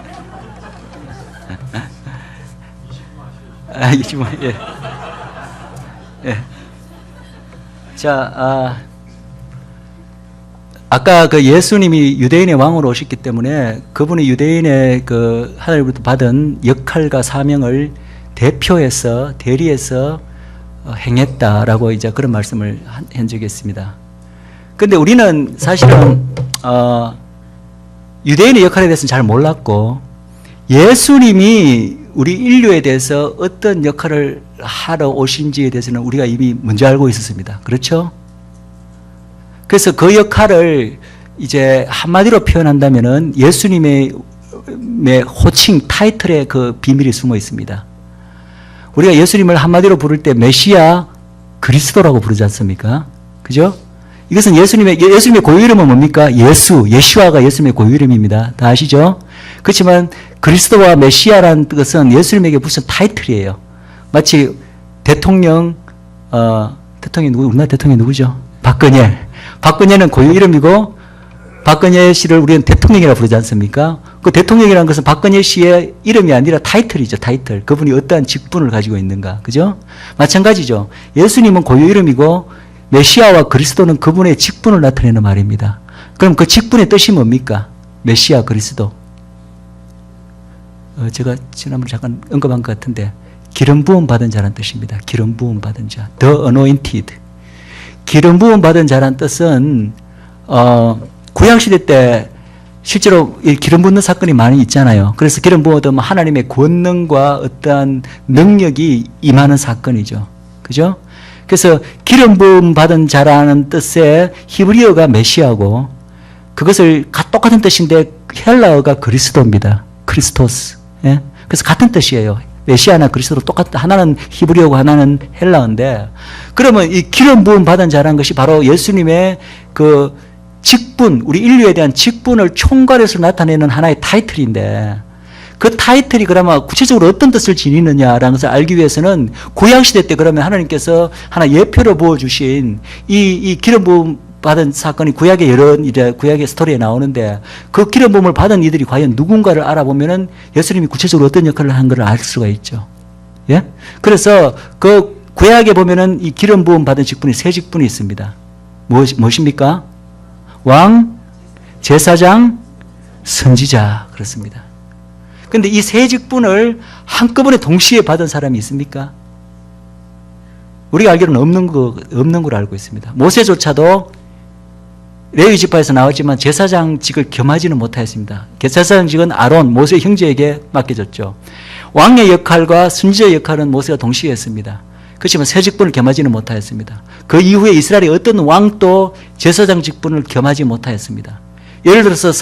20분, 예. 예. 자, 아까 그 예수님이 유대인의 왕으로 오셨기 때문에 그분이 유대인의 그 하나님으로부터 받은 역할과 사명을 대표해서 대리해서 행했다라고 이제 그런 말씀을 한 적이 있습니다. 근데 우리는 사실은 유대인의 역할에 대해서는 잘 몰랐고 예수님이 우리 인류에 대해서 어떤 역할을 하러 오신지에 대해서는 우리가 이미 먼저 알고 있었습니다. 그렇죠? 그래서 그 역할을 이제 한마디로 표현한다면은 예수님의 호칭 타이틀에 그 비밀이 숨어 있습니다. 우리가 예수님을 한마디로 부를 때 메시아 그리스도라고 부르지 않습니까? 그죠? 이것은 예수님의 고유 이름은 뭡니까? 예수아가 예수님의 고유 이름입니다. 다 아시죠? 그렇지만 그리스도와 메시아라는 것은 예수님에게 무슨 타이틀이에요. 마치 대통령 우리나라 대통령이 누구죠? 박근혜는 고유 이름이고 박근혜 씨를 우리는 대통령이라고 부르지 않습니까? 그 대통령이라는 것은 박근혜 씨의 이름이 아니라 타이틀이죠. 타이틀. 그분이 어떠한 직분을 가지고 있는가. 그죠? 마찬가지죠. 예수님은 고유 이름이고 메시아와 그리스도는 그분의 직분을 나타내는 말입니다. 그럼 그 직분의 뜻이 뭡니까? 메시아 그리스도. 제가 지난번에 잠깐 언급한 것 같은데 기름 부음 받은 자라는 뜻입니다. 기름 부음 받은 자. The anointed. 기름 부음 받은 자라는 뜻은 구약시대 때 실제로 기름 붓는 사건이 많이 있잖아요. 그래서 기름 부어도 하나님의 권능과 어떠한 능력이 임하는 사건이죠. 그죠? 그래서 기름 부음 받은 자라는 뜻의 히브리어가 메시아고 그것을 똑같은 뜻인데 헬라어가 그리스도입니다. 크리스토스. 예? 그래서 같은 뜻이에요. 메시아나 그리스도 똑같다. 하나는 히브리어고 하나는 헬라어인데 그러면 이 기름 부음 받은 자라는 것이 바로 예수님의 그 직분, 우리 인류에 대한 직분을 총괄해서 나타내는 하나의 타이틀인데 그 타이틀이 그러면 구체적으로 어떤 뜻을 지니느냐라는 것을 알기 위해서는 구약시대 때 그러면 하나님께서 하나 예표로 부어주신 이 기름 부음 받은 사건이 구약의 여러 이제 구약의 스토리에 나오는데 그 기름 부음을 받은 이들이 과연 누군가를 알아보면은 예수님이 구체적으로 어떤 역할을 한 것을 알 수가 있죠. 예? 그래서 그 구약에 보면은 이 기름 부음 받은 직분이 세 직분이 있습니다. 무엇입니까? 왕, 제사장, 선지자 그렇습니다. 그런데 이 세 직분을 한꺼번에 동시에 받은 사람이 있습니까? 우리가 알기로는 없는 걸 알고 있습니다. 모세조차도 레위 지파에서 나왔지만 제사장직을 겸하지는 못하였습니다. 제사장직은 아론, 모세의 형제에게 맡겨졌죠. 왕의 역할과 선지자의 역할은 모세가 동시에 했습니다. 그렇지만 세 직분을 겸하지는 못하였습니다. 그 이후에 이스라엘의 어떤 왕도 제사장 직분을 겸하지 못하였습니다. 예를 들어서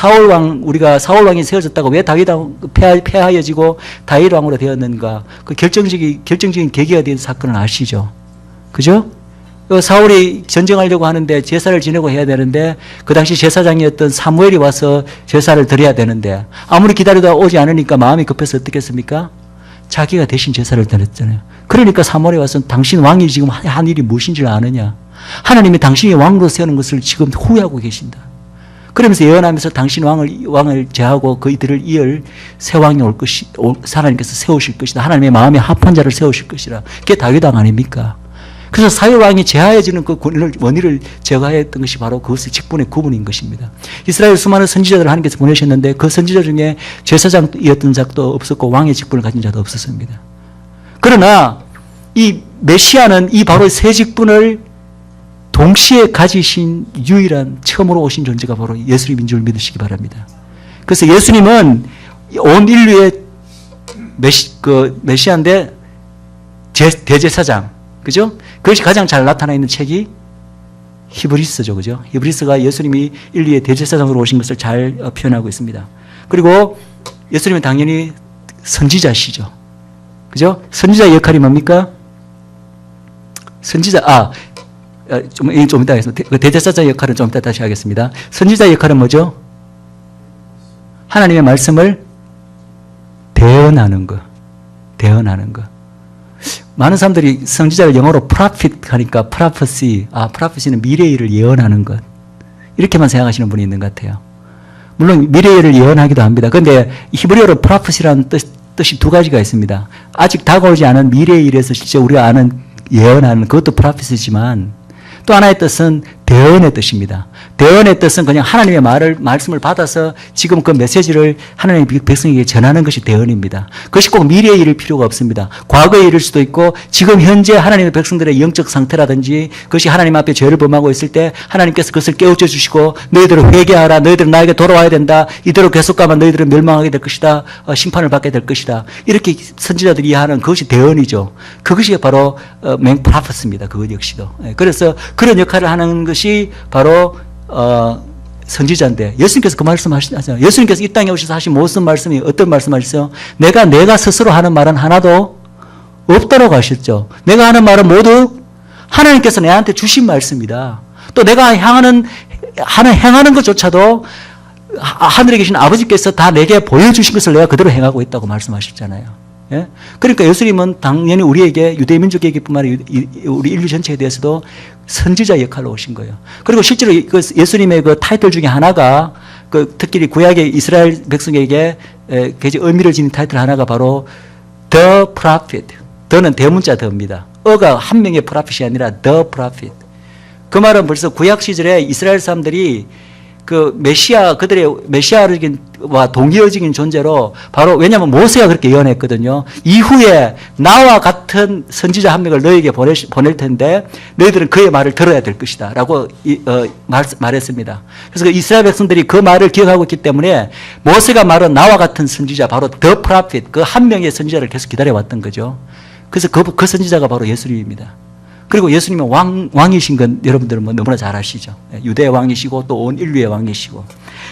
우리가 사울 왕이 세워졌다고 왜 다윗 왕 폐하여지고 다윗 왕으로 되었는가? 그 결정적인 계기가 된 사건을 아시죠? 그죠? 사울이 전쟁하려고 하는데 제사를 지내고 해야 되는데 그 당시 제사장이었던 사무엘이 와서 제사를 드려야 되는데 아무리 기다려도 오지 않으니까 마음이 급해서 어떻게 했습니까? 자기가 대신 제사를 드렸잖아요. 그러니까 사무엘이 와서 당신 왕이 지금 한 일이 무엇인지 아느냐? 하나님이 당신이 왕으로 세우는 것을 지금 후회하고 계신다. 그러면서 예언하면서 당신 왕을 제하고 그 이들을 이을 새 왕이 올 것이, 하나님께서 세우실 것이다. 하나님의 마음에 합한 자를 세우실 것이라. 그게 다윗 왕 아닙니까? 그래서 사울 왕이 제하해지는 그 원인을 제거했던 것이 바로 그것의 직분의 구분인 것입니다. 이스라엘 수많은 선지자들을 하나님께서 보내셨는데 그 선지자 중에 제사장이었던 자도 없었고 왕의 직분을 가진 자도 없었습니다. 그러나 이 메시아는 이 바로 새 직분을 동시에 가지신 유일한 처음으로 오신 존재가 바로 예수님인 줄 믿으시기 바랍니다. 그래서 예수님은 온 인류의 메시아인데 대제사장, 그죠? 그것이 가장 잘 나타나 있는 책이 히브리서죠, 그죠? 히브리서가 예수님이 인류의 대제사장으로 오신 것을 잘 표현하고 있습니다. 그리고 예수님은 당연히 선지자시죠, 그죠? 선지자의 역할이 뭡니까? 좀 이따 하겠습니다. 대제사장 역할은 좀 이따 다시 하겠습니다. 선지자의 역할은 뭐죠? 하나님의 말씀을 대언하는 거. 많은 사람들이 선지자를 영어로 prophet 하니까 prophecy는 미래의 일을 예언하는 것. 이렇게만 생각하시는 분이 있는 것 같아요. 물론 미래의 일을 예언하기도 합니다. 그런데 히브리어로 prophecy라는 뜻이 두 가지가 있습니다. 아직 다가오지 않은 미래의 일에서 실제 우리가 아는 예언하는 그것도 prophecy지만 또 하나의 뜻은 대언의 뜻입니다. 대언의 뜻은 그냥 하나님의 말씀을 받아서 지금 그 메시지를 하나님의 백성에게 전하는 것이 대언입니다. 그것이 꼭 미래의 일일 필요가 없습니다. 과거의 일일 수도 있고 지금 현재 하나님의 백성들의 영적 상태라든지 그것이 하나님 앞에 죄를 범하고 있을 때 하나님께서 그것을 깨우쳐 주시고 너희들은 회개하라, 너희들은 나에게 돌아와야 된다, 이대로 계속 가면 너희들은 멸망하게 될 것이다, 심판을 받게 될 것이다, 이렇게 선지자들이 하는 그것이 대언이죠. 그것이 바로 프라프스입니다. 그것 역시도. 그래서 그런 역할을 하는 것이 바로 선지자인데 예수님께서 그 말씀 하시잖아요. 예수님께서 이 땅에 오셔서 하신 무슨 말씀이 어떤 말씀 하셨어요? 내가 스스로 하는 말은 하나도 없다라고 하셨죠. 내가 하는 말은 모두 하나님께서 내한테 주신 말씀이다. 또 내가 행하는 것조차도 하늘에 계신 아버지께서 다 내게 보여주신 것을 내가 그대로 행하고 있다고 말씀하셨잖아요. 예? 그러니까 예수님은 당연히 우리에게 유대민족에게 뿐만 아니라 우리 인류 전체에 대해서도 선지자 역할로 오신 거예요. 그리고 실제로 그 예수님의 그 타이틀 중에 하나가 특히 구약의 이스라엘 백성에게 의미를 지닌 타이틀 하나가 바로 The Prophet. 더는 대문자 더입니다. 어가 한 명의 프라핏이 아니라 The Prophet. 그 말은 벌써 구약 시절에 이스라엘 사람들이 그 그들의 메시아와 동의어적인 존재로 바로 왜냐하면 모세가 그렇게 예언했거든요. 이후에 나와 같은 선지자 한 명을 너에게 보낼 텐데 너희들은 그의 말을 들어야 될 것이다 라고 말했습니다. 그래서 그 이스라엘 백성들이 그 말을 기억하고 있기 때문에 모세가 말한 나와 같은 선지자 바로 The Prophet 그 한 명의 선지자를 계속 기다려왔던 거죠. 그래서 그 선지자가 바로 예수님입니다. 그리고 예수님은 왕이신 건 여러분들은 너무나 잘 아시죠. 유대의 왕이시고 또 온 인류의 왕이시고.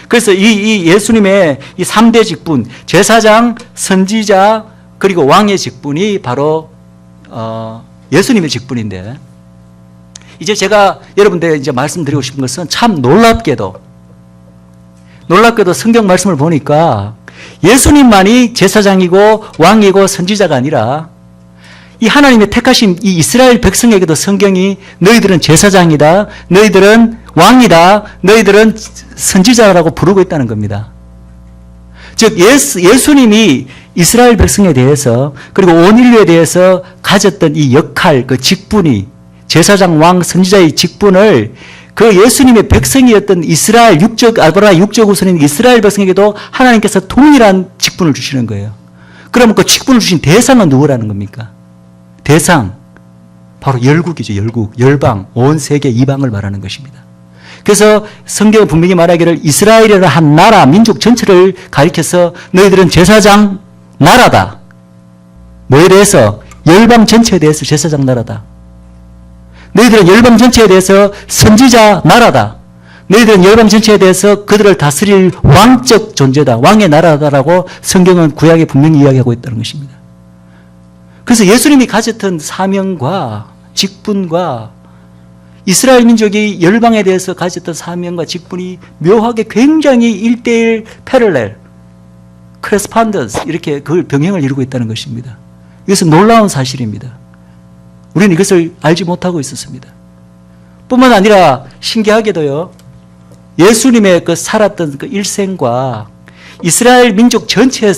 그래서 이 예수님의 이 3대 직분, 제사장, 선지자, 그리고 왕의 직분이 바로, 예수님의 직분인데, 이제 제가 여러분들에게 이제 말씀드리고 싶은 것은 참 놀랍게도 성경 말씀을 보니까 예수님만이 제사장이고 왕이고 선지자가 아니라 이 하나님의 택하신 이 이스라엘 백성에게도 성경이 너희들은 제사장이다, 너희들은 왕이다, 너희들은 선지자라고 부르고 있다는 겁니다. 즉 예수님이 이스라엘 백성에 대해서 그리고 온 인류에 대해서 가졌던 이 역할, 그 직분이 제사장, 왕, 선지자의 직분을 그 예수님의 백성이었던 이스라엘 아브라함 육적 후손인 이스라엘 백성에게도 하나님께서 동일한 직분을 주시는 거예요. 그러면 그 직분을 주신 대상은 누구라는 겁니까? 대상, 바로 열국이죠. 열방, 온 세계 이방을 말하는 것입니다. 그래서 성경은 분명히 말하기를 이스라엘이라는 한 나라, 민족 전체를 가리켜서 너희들은 제사장 나라다. 뭐에 대해서? 열방 전체에 대해서 제사장 나라다. 너희들은 열방 전체에 대해서 선지자 나라다. 너희들은 열방 전체에 대해서 그들을 다스릴 왕적 존재다. 왕의 나라다라고 성경은 구약에 분명히 이야기하고 있다는 것입니다. 그래서 예수님이 가졌던 사명과 직분과 이스라엘 민족이 열방에 대해서 가졌던 사명과 직분이 묘하게 굉장히 1:1 패럴렐, 크레스판던스 이렇게 그걸 병행을 이루고 있다는 것입니다. 이것은 놀라운 사실입니다. 우리는 이것을 알지 못하고 있었습니다. 뿐만 아니라 신기하게도요, 예수님의 그 살았던 그 일생과 이스라엘 민족 전체의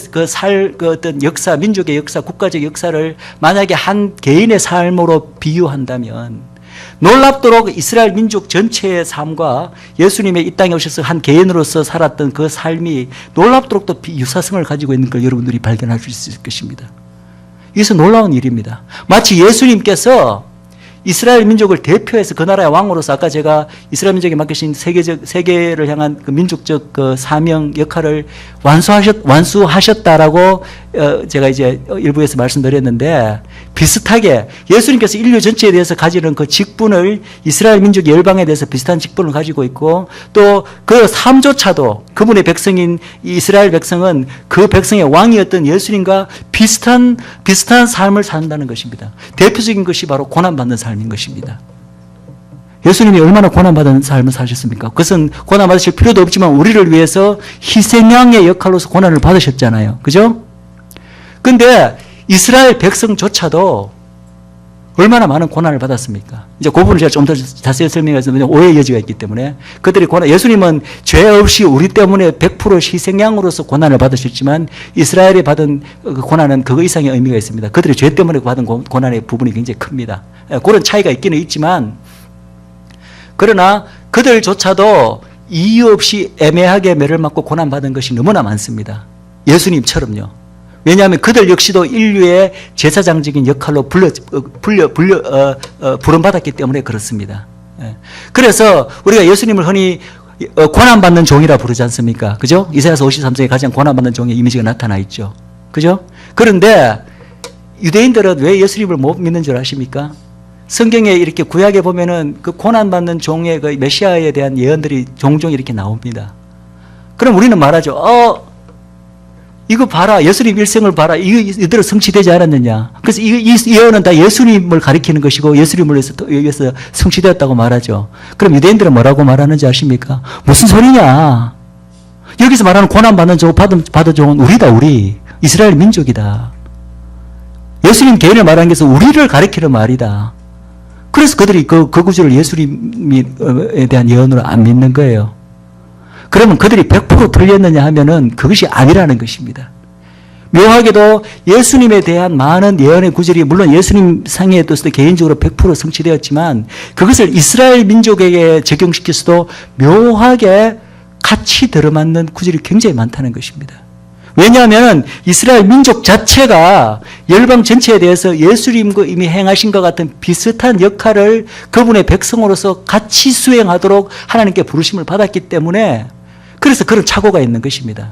그 어떤 역사, 민족의 역사, 국가적 역사를 만약에 한 개인의 삶으로 비유한다면 놀랍도록 이스라엘 민족 전체의 삶과 예수님의 이 땅에 오셔서 한 개인으로서 살았던 그 삶이 놀랍도록 또 유사성을 가지고 있는 걸 여러분들이 발견할 수 있을 것입니다. 이것은 놀라운 일입니다. 마치 예수님께서 이스라엘 민족을 대표해서 그 나라의 왕으로서 아까 제가 이스라엘 민족에 맡기신 세계를 향한 그 민족적 그 사명 역할을 완수하셨다라고 제가 이제 일부에서 말씀드렸는데, 비슷하게 예수님께서 인류 전체에 대해서 가지는 그 직분을 이스라엘 민족 열방에 대해서 비슷한 직분을 가지고 있고, 또 그 삶조차도 그분의 백성인 이스라엘 백성은 그 백성의 왕이었던 예수님과 비슷한 삶을 산다는 것입니다. 대표적인 것이 바로 고난받는 삶인 것입니다. 예수님이 얼마나 고난받은 삶을 사셨습니까? 그것은 고난받으실 필요도 없지만 우리를 위해서 희생양의 역할로서 고난을 받으셨잖아요. 그죠? 근데 이스라엘 백성조차도 얼마나 많은 고난을 받았습니까? 이제 그 부분을 제가 좀 더 자세히 설명해서 오해의 여지가 있기 때문에 그들이 예수님은 죄 없이 우리 때문에 100% 희생양으로서 고난을 받으셨지만 이스라엘이 받은 그 고난은 그거 이상의 의미가 있습니다. 그들이 죄 때문에 받은 고난의 부분이 굉장히 큽니다. 그런 차이가 있기는 있지만, 그러나 그들조차도 이유 없이 애매하게 매를 맞고 고난받은 것이 너무나 많습니다. 예수님처럼요. 왜냐하면 그들 역시도 인류의 제사장적인 역할로 부름받았기 때문에 그렇습니다. 그래서 우리가 예수님을 흔히 고난받는 종이라 부르지 않습니까? 그죠? 이사야서 53장에 가장 고난받는 종의 이미지가 나타나 있죠. 그죠? 그런데 유대인들은 왜 예수님을 못 믿는 줄 아십니까? 성경에 이렇게 구약에 보면은 그 고난받는 종의 그 메시아에 대한 예언들이 종종 이렇게 나옵니다. 그럼 우리는 말하죠. 이거 봐라. 예수님 일생을 봐라. 이대로 성취되지 않았느냐. 그래서 이 예언은 다 예수님을 가리키는 것이고 예수님을 위해서 성취되었다고 말하죠. 그럼 유대인들은 뭐라고 말하는지 아십니까? 무슨 소리냐. 여기서 말하는 고난받는 종, 받은 종은 우리다, 우리. 이스라엘 민족이다. 예수님 개인을 말하는 것은 우리를 가리키는 말이다. 그래서 그들이 그 구절을 예수님에 대한 예언으로 안 믿는 거예요. 그러면 그들이 100% 틀렸느냐 하면은 그것이 아니라는 것입니다. 묘하게도 예수님에 대한 많은 예언의 구절이 물론 예수님 상에 또서 개인적으로 100% 성취되었지만 그것을 이스라엘 민족에게 적용시켜서도 묘하게 같이 들어맞는 구절이 굉장히 많다는 것입니다. 왜냐하면 이스라엘 민족 자체가 열방 전체에 대해서 예수님과 이미 행하신 것 같은 비슷한 역할을 그분의 백성으로서 같이 수행하도록 하나님께 부르심을 받았기 때문에 그래서 그런 착오가 있는 것입니다.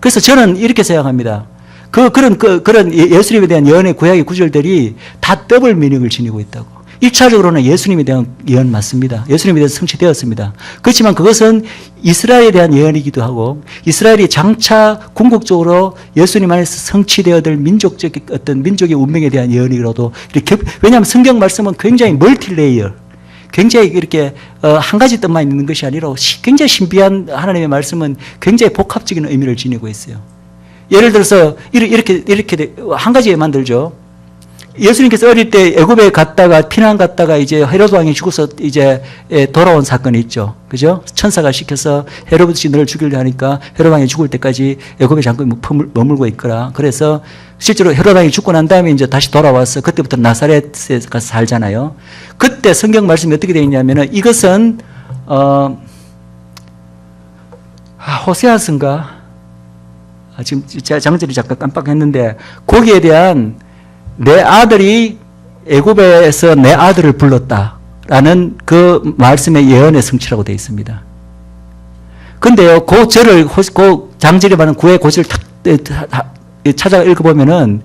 그래서 저는 이렇게 생각합니다. 그런 예수님에 대한 예언의 구약의 구절들이 다 더블 미닝을 지니고 있다고. 1차적으로는 예수님에 대한 예언 맞습니다. 예수님에 대해서 성취되었습니다. 그렇지만 그것은 이스라엘에 대한 예언이기도 하고 이스라엘이 장차 궁극적으로 예수님 안에서 성취되어야 될 어떤 민족의 운명에 대한 예언이라도 이렇게, 왜냐하면 성경 말씀은 굉장히 멀티레이어, 굉장히 이렇게 한 가지 뜻만 있는 것이 아니라 굉장히 신비한 하나님의 말씀은 굉장히 복합적인 의미를 지니고 있어요. 예를 들어서 이렇게 한 가지 예만 들죠. 예수님께서 어릴 때 애굽에 갔다가 피난 갔다가 이제 헤로드 왕이 죽어서 이제 돌아온 사건이 있죠. 그죠? 천사가 시켜서 헤로드시 너를 죽이려 하니까 헤로드 왕이 죽을 때까지 애굽에 잠깐 머물고 있거라. 그래서 실제로 헤로드 왕이 죽고 난 다음에 이제 다시 돌아와서 그때부터 나사렛에 가서 살잖아요. 그때 성경 말씀이 어떻게 되어 있냐면은 이것은 호세아서인가? 지금 제가 장절이 잠깐 깜빡했는데 거기에 대한 내 아들이 애굽에서 내 아들을 불렀다라는 그 말씀의 예언의 성취라고 되어 있습니다. 근데요, 그 장절이 말하는 구의 고절을 찾아가 읽어보면은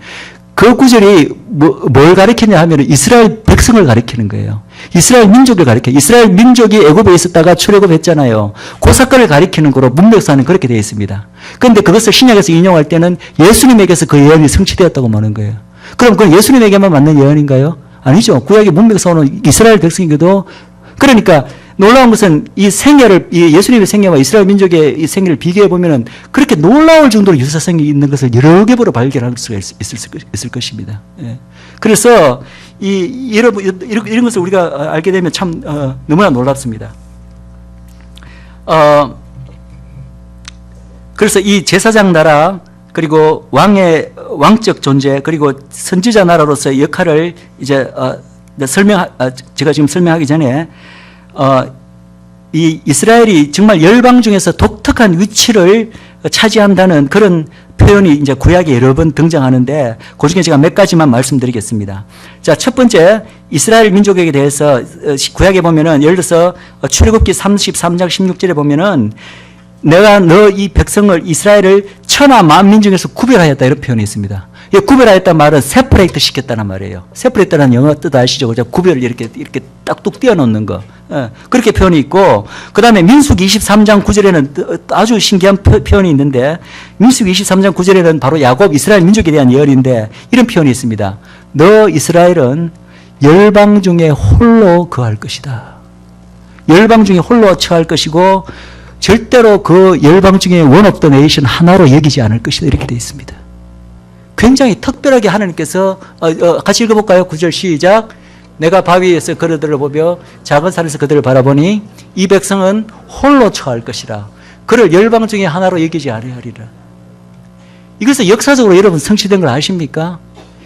그 구절이 뭘 가리키냐 하면 이스라엘 백성을 가리키는 거예요. 이스라엘 민족을 가리켜요. 이스라엘 민족이 애굽에 있었다가 출애굽했잖아요. 그 사건을 가리키는 거로 문맥상은 그렇게 되어 있습니다. 그런데 그것을 신약에서 인용할 때는 예수님에게서 그 예언이 성취되었다고 말하는 거예요. 그럼 그건 예수님에게만 맞는 예언인가요? 아니죠. 구약의 문맥상으로는 이스라엘 백성에게도. 그러니까 놀라운 것은 이 생애를, 이 예수님의 생애와 이스라엘 민족의 이 생애를 비교해 보면은 그렇게 놀라울 정도로 유사성이 있는 것을 여러 개보로 발견할 수가 있을 것입니다. 예. 그래서 이런 것을 우리가 알게 되면 참 너무나 놀랍습니다. 그래서 이 제사장 나라, 그리고 왕의 왕적 존재, 그리고 선지자 나라로서의 역할을 이제 제가 지금 설명하기 전에 이 이스라엘이 정말 열방 중에서 독특한 위치를 차지한다는 그런 표현이 이제 구약에 여러 번 등장하는데, 그 중에 제가 몇 가지만 말씀드리겠습니다. 자, 첫 번째, 이스라엘 민족에게 대해서 구약에 보면은, 예를 들어서 출애굽기 33장 16절에 보면은, 내가 너 이 백성을, 이스라엘을 천하 만민 중에서 구별하였다, 이런 표현이 있습니다. 이 구별하였다는 말은 세퍼레이트 시켰다는 말이에요. 세퍼레이트라는 영어 뜻 아시죠? 그죠? 구별을 이렇게 딱뚝 띄어놓는 거. 예, 그렇게 표현이 있고, 그 다음에 민수기 23장 9절에는 아주 신기한 표현이 있는데, 민수기 23장 9절에는 바로 야곱 이스라엘 민족에 대한 예언인데, 이런 표현이 있습니다. 너 이스라엘은 열방 중에 홀로 거할 것이다. 열방 중에 홀로 처할 것이고, 절대로 그 열방 중에 one of the nation 하나로 여기지 않을 것이다. 이렇게 되어 있습니다. 굉장히 특별하게 하나님께서 같이 읽어볼까요? 9절 시작. 내가 바위에서 그들을 보며 작은 산에서 그들을 바라보니 이 백성은 홀로 처할 것이라. 그를 열방 중에 하나로 여기지 아니하리라. 이것은 역사적으로 여러분 성취된 걸 아십니까?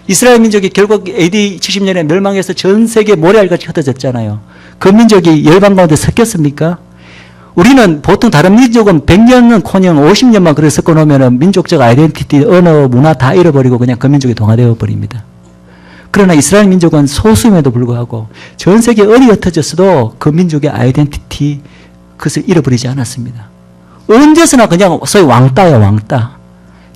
이스라엘 민족이 결국 AD 70년에 멸망해서 전 세계 모래알같이 흩어졌잖아요. 그 민족이 열방 가운데 섞였습니까? 우리는 보통 다른 민족은 100년은커녕 50년만 그래 섞어놓으면 민족적 아이덴티티, 언어, 문화 다 잃어버리고 그냥 그 민족이 동화되어 버립니다. 그러나 이스라엘 민족은 소수임에도 불구하고 전 세계에 어디 흩어졌어도 그 민족의 아이덴티티, 그것을 잃어버리지 않았습니다. 언제서나 그냥 소위 왕따예요, 왕따.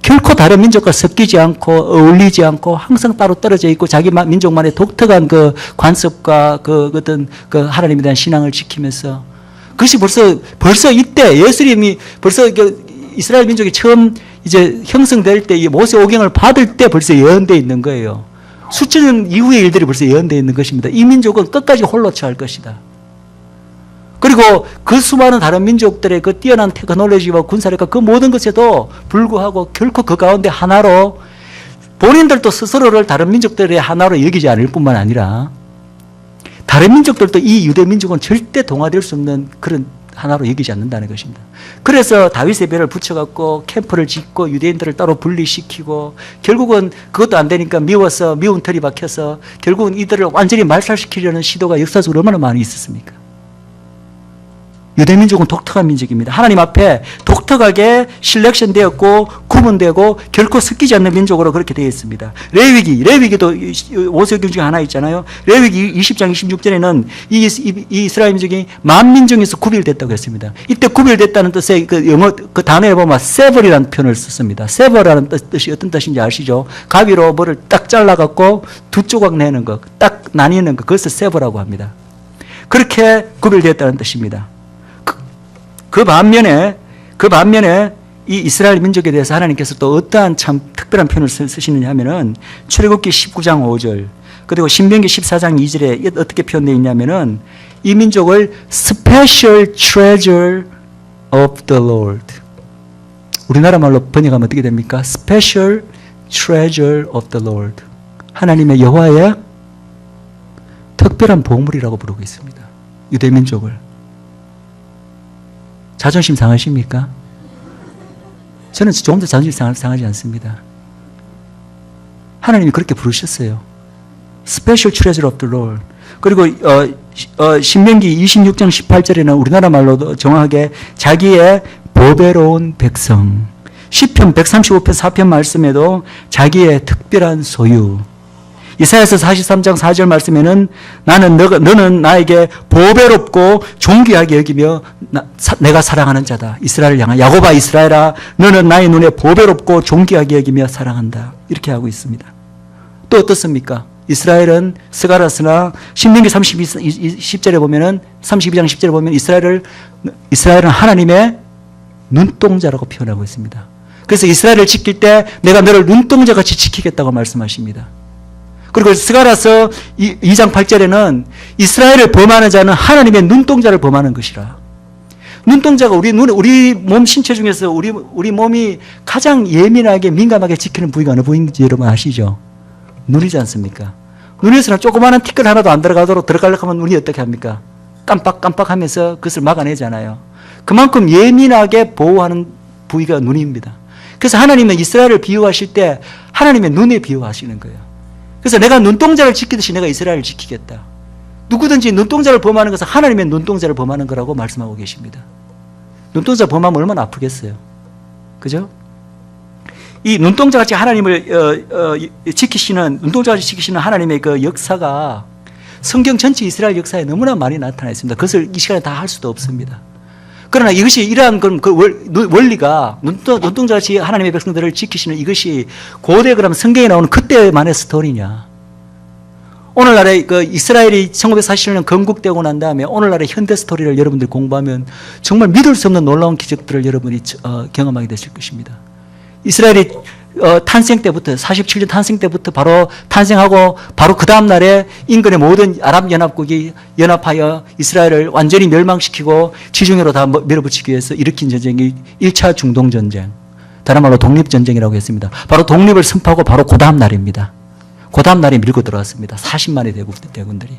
결코 다른 민족과 섞이지 않고 어울리지 않고 항상 따로 떨어져 있고 자기 민족만의 독특한 그 관습과 그 어떤 그 하나님에 대한 신앙을 지키면서, 그것이 벌써 이때 예수님이 벌써 이스라엘 민족이 처음 이제 형성될 때 이 모세 오경을 받을 때 벌써 예언되어 있는 거예요. 수천 년 이후의 일들이 벌써 예언되어 있는 것입니다. 이 민족은 끝까지 홀로 처할 것이다. 그리고 그 수많은 다른 민족들의 그 뛰어난 테크놀로지와 군사력과 그 모든 것에도 불구하고 결코 그 가운데 하나로, 본인들도 스스로를 다른 민족들의 하나로 여기지 않을 뿐만 아니라 다른 민족들도 이 유대 민족은 절대 동화될 수 없는 그런 하나로 여기지 않는다는 것입니다. 그래서 다윗의 별을 붙여갖고 캠프를 짓고 유대인들을 따로 분리시키고, 결국은 그것도 안 되니까 미워서 미운 털이 박혀서 결국은 이들을 완전히 말살시키려는 시도가 역사적으로 얼마나 많이 있었습니까? 유대 민족은 독특한 민족입니다. 하나님 앞에 독특하게 실렉션 되었고 구분되고 결코 섞이지 않는 민족으로 그렇게 되어 있습니다. 레위기도 모세오경 중에 하나 있잖아요. 레위기 20장 26절에는 이 이스라엘 민족이 만민 중에서 구별됐다고 했습니다. 이때 구별됐다는 뜻의 그 영어 그 단어에 보면 sever이라는 표현을 썼습니다. sever라는 뜻이 어떤 뜻인지 아시죠? 가위로 뭐를 딱 잘라갖고 두 조각 내는 것, 딱 나뉘는 것, 그것을 sever라고 합니다. 그렇게 구별됐다는 뜻입니다. 그 반면에 이 이스라엘 민족에 대해서 하나님께서 또 어떠한 참 특별한 표현을 쓰시느냐 하면은 출애굽기 19장 5절, 그리고 신명기 14장 2절에 어떻게 표현되어 있냐면은 이 민족을 special treasure of the Lord. 우리나라 말로 번역하면 어떻게 됩니까? special treasure of the Lord. 하나님의 여호와의 특별한 보물이라고 부르고 있습니다. 유대 민족을. 자존심 상하십니까? 저는 조금도 자존심 상하지 않습니다. 하나님이 그렇게 부르셨어요. Special treasure of the Lord. 그리고 신명기 26장 18절에는 우리나라 말로도 정확하게 자기의 보배로운 백성, 시편 135편 4편 말씀에도 자기의 특별한 소유, 이사야서 43장 4절 말씀에는 너는 나에게 보배롭고 존귀하게 여기며 내가 사랑하는 자다. 이스라엘을 향한 야곱아 이스라엘아, 너는 나의 눈에 보배롭고 존귀하게 여기며 사랑한다. 이렇게 하고 있습니다. 또 어떻습니까? 이스라엘은 스가랴서나 신명기 10절에 보면은 32장 10절에 보면 이스라엘은 하나님의 눈동자라고 표현하고 있습니다. 그래서 이스라엘을 지킬 때 내가 너를 눈동자같이 지키겠다고 말씀하십니다. 그리고 스가랴서 2장 8절에는 이스라엘을 범하는 자는 하나님의 눈동자를 범하는 것이라. 눈동자가 우리 몸 신체 중에서 우리 몸이 가장 예민하게 민감하게 지키는 부위가 어느 부위인지 여러분 아시죠? 눈이지 않습니까? 눈에서는 조그마한 티끌 하나도 안 들어가려고 하면 눈이 어떻게 합니까? 깜빡깜빡 하면서 그것을 막아내잖아요. 그만큼 예민하게 보호하는 부위가 눈입니다. 그래서 하나님은 이스라엘을 비유하실 때 하나님의 눈에 비유하시는 거예요. 그래서 내가 눈동자를 지키듯이 내가 이스라엘을 지키겠다. 누구든지 눈동자를 범하는 것은 하나님의 눈동자를 범하는 거라고 말씀하고 계십니다. 눈동자 범하면 얼마나 아프겠어요. 그죠? 이 눈동자같이 하나님을 눈동자같이 지키시는 하나님의 그 역사가 성경 전체 이스라엘 역사에 너무나 많이 나타나 있습니다. 그것을 이 시간에 다 할 수도 없습니다. 그러나 이것이 이러한 그 원리가 눈동자같이 하나님의 백성들을 지키시는 이것이 고대 그럼 성경에 나오는 그때만의 스토리냐. 오늘날에 그 이스라엘이 1947년 건국되고 난 다음에 오늘날의 현대 스토리를 여러분들 공부하면 정말 믿을 수 없는 놀라운 기적들을 여러분이 경험하게 되실 것입니다. 이스라엘이 탄생 때부터 47년 탄생 때부터 바로 탄생하고 바로 그 다음 날에 인근의 모든 아랍 연합국이 연합하여 이스라엘을 완전히 멸망시키고 지중해로 다 밀어붙이기 위해서 일으킨 전쟁이 1차 중동전쟁, 다른 말로 독립전쟁이라고 했습니다. 바로 독립을 선포하고 바로 그 다음 날입니다. 그 다음 날에 밀고 들어왔습니다. 40만의 대군들이.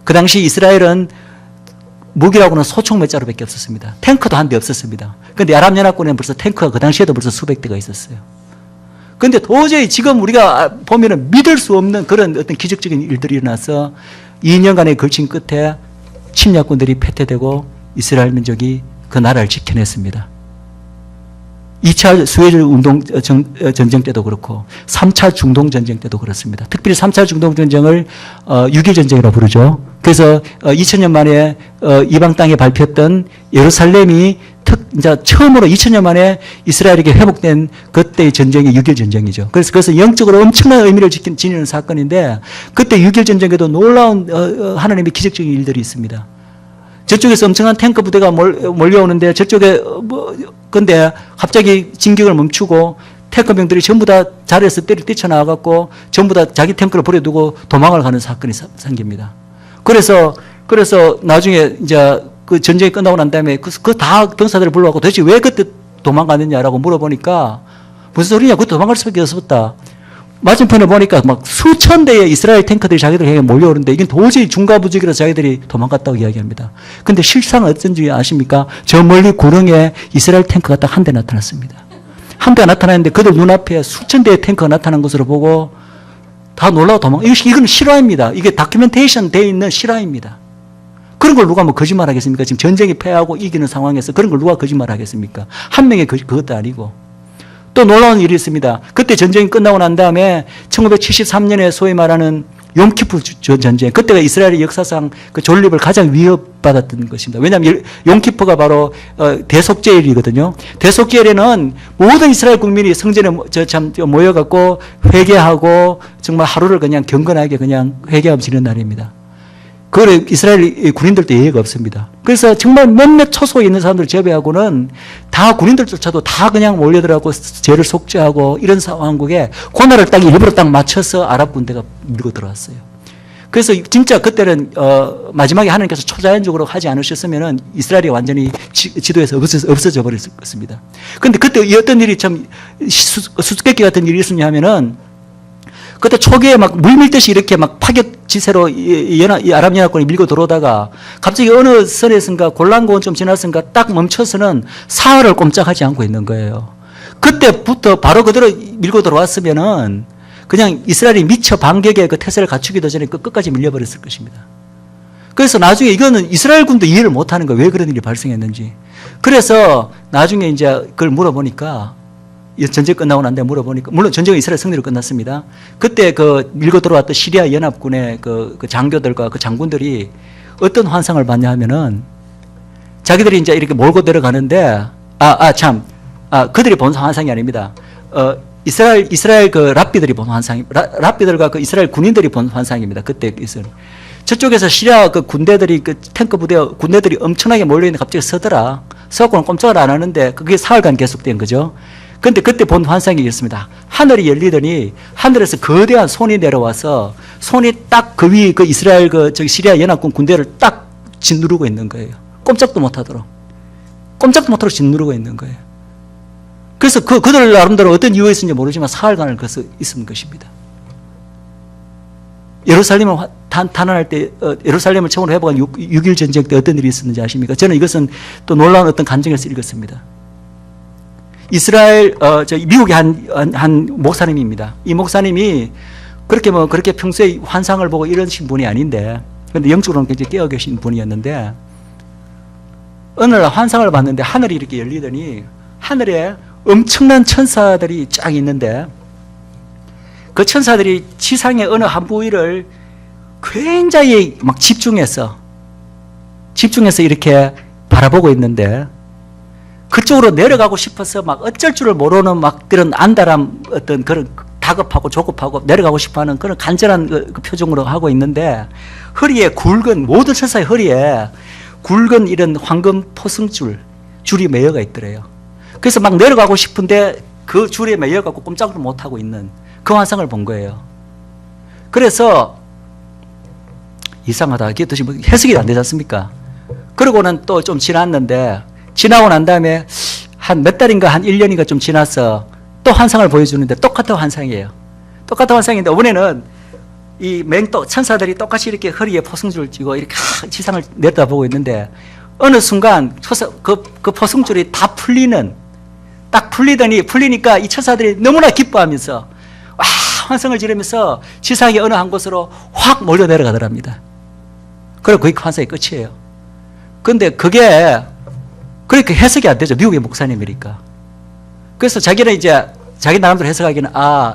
그 당시 이스라엘은 무기라고는 소총 몇 자루밖에 없었습니다. 탱크도 한 대 없었습니다. 그런데 아랍연합군에는 벌써 탱크가 그 당시에도 벌써 수백 대가 있었어요. 그런데 도저히 지금 우리가 보면은 믿을 수 없는 그런 어떤 기적적인 일들이 일어나서 2년간의 걸친 끝에 침략군들이 패퇴되고 이스라엘 민족이 그 나라를 지켜냈습니다. 2차 수에즈 전쟁 때도 그렇고 3차 중동 전쟁 때도 그렇습니다. 특별히 3차 중동 전쟁을 6.1 전쟁이라고 부르죠. 그래서 2000년 만에 이방 땅에 밟혔던 예루살렘이 이제 처음으로 2000년 만에 이스라엘에게 회복된 그때의 전쟁이 6.1 전쟁이죠. 그래서 영적으로 엄청난 의미를 지니는 사건인데 그때 6.1 전쟁에도 놀라운 하나님의 기적적인 일들이 있습니다. 저쪽에서 엄청난 탱크 부대가 몰려오는데 저쪽에 근데 갑자기 진격을 멈추고 탱크병들이 전부 다 자리에서 뛰쳐나와갖고 전부 다 자기 탱크를 버려두고 도망을 가는 사건이 생깁니다. 그래서 나중에 이제 그 전쟁이 끝나고 난 다음에 그 다 병사들을 불러갖고 도대체 왜 그때 도망가느냐라고 물어보니까 무슨 소리냐? 그때 도망갈 수밖에 없었다. 맞은편에 보니까 막 수천 대의 이스라엘 탱크들이 자기들 향해 몰려오는데 이건 도저히 중과부적이라서 자기들이 도망갔다고 이야기합니다. 근데 실상은 어쩐지 아십니까? 저 멀리 구릉에 이스라엘 탱크가 딱 한 대 나타났습니다. 한 대가 나타났는데 그들 눈앞에 수천 대의 탱크가 나타난 것으로 보고 다 놀라고 이건 실화입니다. 이게 다큐멘테이션 되어 있는 실화입니다. 그런 걸 누가 뭐 거짓말 하겠습니까? 지금 전쟁이 패하고 이기는 상황에서 그런 걸 누가 거짓말 하겠습니까? 한 명의 그것도 아니고. 또 놀라운 일이 있습니다. 그때 전쟁이 끝나고 난 다음에 1973년에 소위 말하는 용키프 전쟁, 그때가 이스라엘의 역사상 그 존립을 가장 위협받았던 것입니다. 왜냐하면 용키프가 바로 대속죄일이거든요. 대속죄일에는 모든 이스라엘 국민이 성전에 모여갖고 회개하고 정말 하루를 그냥 경건하게 그냥 회개하며 지는 날입니다. 그걸 이스라엘 군인들도 예의가 없습니다. 그래서 정말 몇몇 초소에 있는 사람들 제외하고는 다 군인들조차도 다 그냥 몰려들어가고 죄를 속죄하고 이런 상황국에 고날을 딱 일부러 딱 맞춰서 아랍 군대가 밀고 들어왔어요. 그래서 진짜 그때는 마지막에 하나님께서 초자연적으로 하지 않으셨으면은 이스라엘이 완전히 지도에서 없어져 버렸을 것입니다. 그런데 그때 어떤 일이 참 수수께끼 같은 일이 있었냐 하면은 그때 초기에 막 물밀듯이 이렇게 막 파격 지세로 아랍연합군이 밀고 들어오다가 갑자기 어느 선에선가 골란고원 좀 지나선가 딱 멈춰서는 사흘을 꼼짝하지 않고 있는 거예요. 그때부터 바로 그대로 밀고 들어왔으면은 그냥 이스라엘이 미처 반격의 그 태세를 갖추기도 전에 끝까지 밀려버렸을 것입니다. 그래서 나중에 이거는 이스라엘 군도 이해를 못하는 거예요. 왜 그런 일이 발생했는지. 그래서 나중에 이제 그걸 물어보니까 전쟁 끝나고 난 다음에 물어보니까, 물론 전쟁은 이스라엘 승리로 끝났습니다. 그때 그 밀고 들어왔던 시리아 연합군의 그 장교들과 그 장군들이 어떤 환상을 봤냐 하면은 자기들이 이제 이렇게 몰고 들어가는데, 그들이 본 환상이 아닙니다. 이스라엘 그 랍비들이 본 랍비들과 그 이스라엘 군인들이 본 환상입니다. 그때 있어요. 저쪽에서 시리아 그 군대들이 그 탱크 군대들이 엄청나게 몰려있는데 갑자기 서더라. 서고는 꼼짝을 안 하는데 그게 사흘간 계속된 거죠. 근데 그때 본 환상이 있습니다. 하늘이 열리더니 하늘에서 거대한 손이 내려와서 손이 딱 그 위 그 이스라엘 그 저기 시리아 연합군 군대를 딱 짓누르고 있는 거예요. 꼼짝도 못하도록 짓누르고 있는 거예요. 그래서 그들 나름대로 어떤 이유가 있었는지 모르지만 사흘간을 거기서 있은 것입니다. 예루살렘을 탄환할 때, 예루살렘을 처음으로 회복한 6.1 전쟁 때 어떤 일이 있었는지 아십니까? 저는 이것은 또 놀라운 어떤 감정에서 읽었습니다. 미국의 한 목사님입니다. 이 목사님이 그렇게 평소에 환상을 보고 이러신 분이 아닌데, 근데 영적으로는 굉장히 깨어 계신 분이었는데, 어느 날 환상을 봤는데 하늘이 이렇게 열리더니 하늘에 엄청난 천사들이 쫙 있는데 그 천사들이 지상의 어느 한 부위를 굉장히 막 집중해서 이렇게 바라보고 있는데 그쪽으로 내려가고 싶어서 막 어쩔 줄을 모르는 막 그런 안달함 어떤 그런 다급하고 조급하고 내려가고 싶어 하는 그런 간절한 그 표정으로 하고 있는데 허리에 모든 천사의 허리에 굵은 이런 황금 포승줄이 매여가 있더래요. 그래서 막 내려가고 싶은데 그 줄에 매여갖고 꼼짝을 못하고 있는 그 환상을 본 거예요. 그래서 이상하다. 이게 도대체 해석이 안 되지 않습니까? 그러고는 또 좀 지나고 난 다음에 한 몇 달인가 한 1년인가 좀 지나서 또 환상을 보여주는데 똑같은 환상이에요. 똑같은 환상인데 이번에는 이 천사들이 똑같이 이렇게 허리에 포승줄 쥐고 이렇게 지상을 내려다보고 있는데 어느 순간 그 포승줄이 딱 풀리니까 이 천사들이 너무나 기뻐하면서 와 환상을 지르면서 지상의 어느 한 곳으로 확 몰려 내려가더랍니다. 그리고 그게 환상의 끝이에요. 근데 그게 그렇게 해석이 안 되죠. 미국의 목사님이니까. 그래서 자기는 이제 자기 나름대로 해석하기는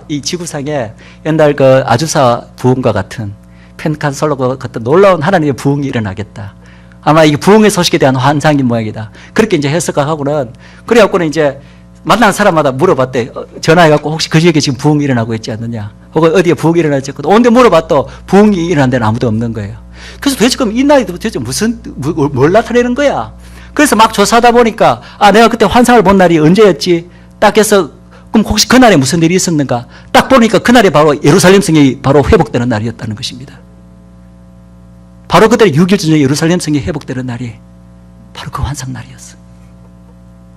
이 지구상에 옛날 그 아주사 부흥과 같은 펜타솔로과 같은 놀라운 하나님의 부흥이 일어나겠다. 아마 이게 부흥의 소식에 대한 환상인 모양이다. 그렇게 이제 해석하고는 그래갖고는 이제 만나는 사람마다 물어봤대. 전화해갖고 혹시 그 지역에 지금 부흥이 일어나고 있지 않느냐? 혹은 어디에 부흥이 일어나지 않고 온데 물어봤더 부흥이 일어난 데는 아무도 없는 거예요. 그래서 도대체 그럼 이 나이도 도대체 뭘 나타내는 거야? 그래서 막 조사하다 보니까 내가 그때 환상을 본 날이 언제였지? 딱 해서 그럼 혹시 그날에 무슨 일이 있었는가? 딱 보니까 그날이 바로 예루살렘 성이 바로 회복되는 날이었다는 것입니다. 바로 그때 6.1 전쟁 예루살렘 성이 회복되는 날이 바로 그 환상 날이었어.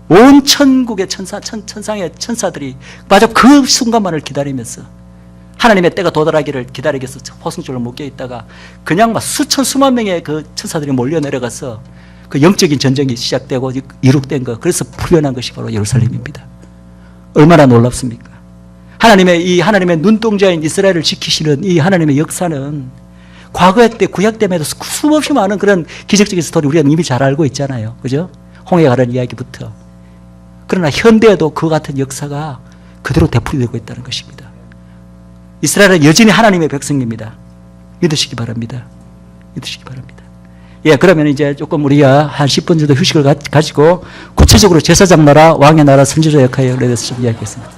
온 천국의 천상의 천사들이 마저 그 순간만을 기다리면서 하나님의 때가 도달하기를 기다리기 위해서 포승줄로 묶여 있다가 그냥 막 수만 명의 그 천사들이 몰려 내려가서 그 영적인 전쟁이 시작되고 이룩된 거, 그래서 풀려난 것이 바로 예루살렘입니다. 얼마나 놀랍습니까? 하나님의 눈동자인 이스라엘을 지키시는 이 하나님의 역사는 과거에 때 구약 때에도 수없이 많은 그런 기적적인 스토리 우리가 이미 잘 알고 있잖아요. 그죠? 홍해 가는 이야기부터. 그러나 현대에도 그 같은 역사가 그대로 되풀이되고 있다는 것입니다. 이스라엘은 여전히 하나님의 백성입니다. 믿으시기 바랍니다. 믿으시기 바랍니다. 예, 그러면 이제 조금 우리가 한 10분 정도 휴식을 가지고 구체적으로 제사장 나라, 왕의 나라, 선지자 역할에 대해서 좀 이야기하겠습니다.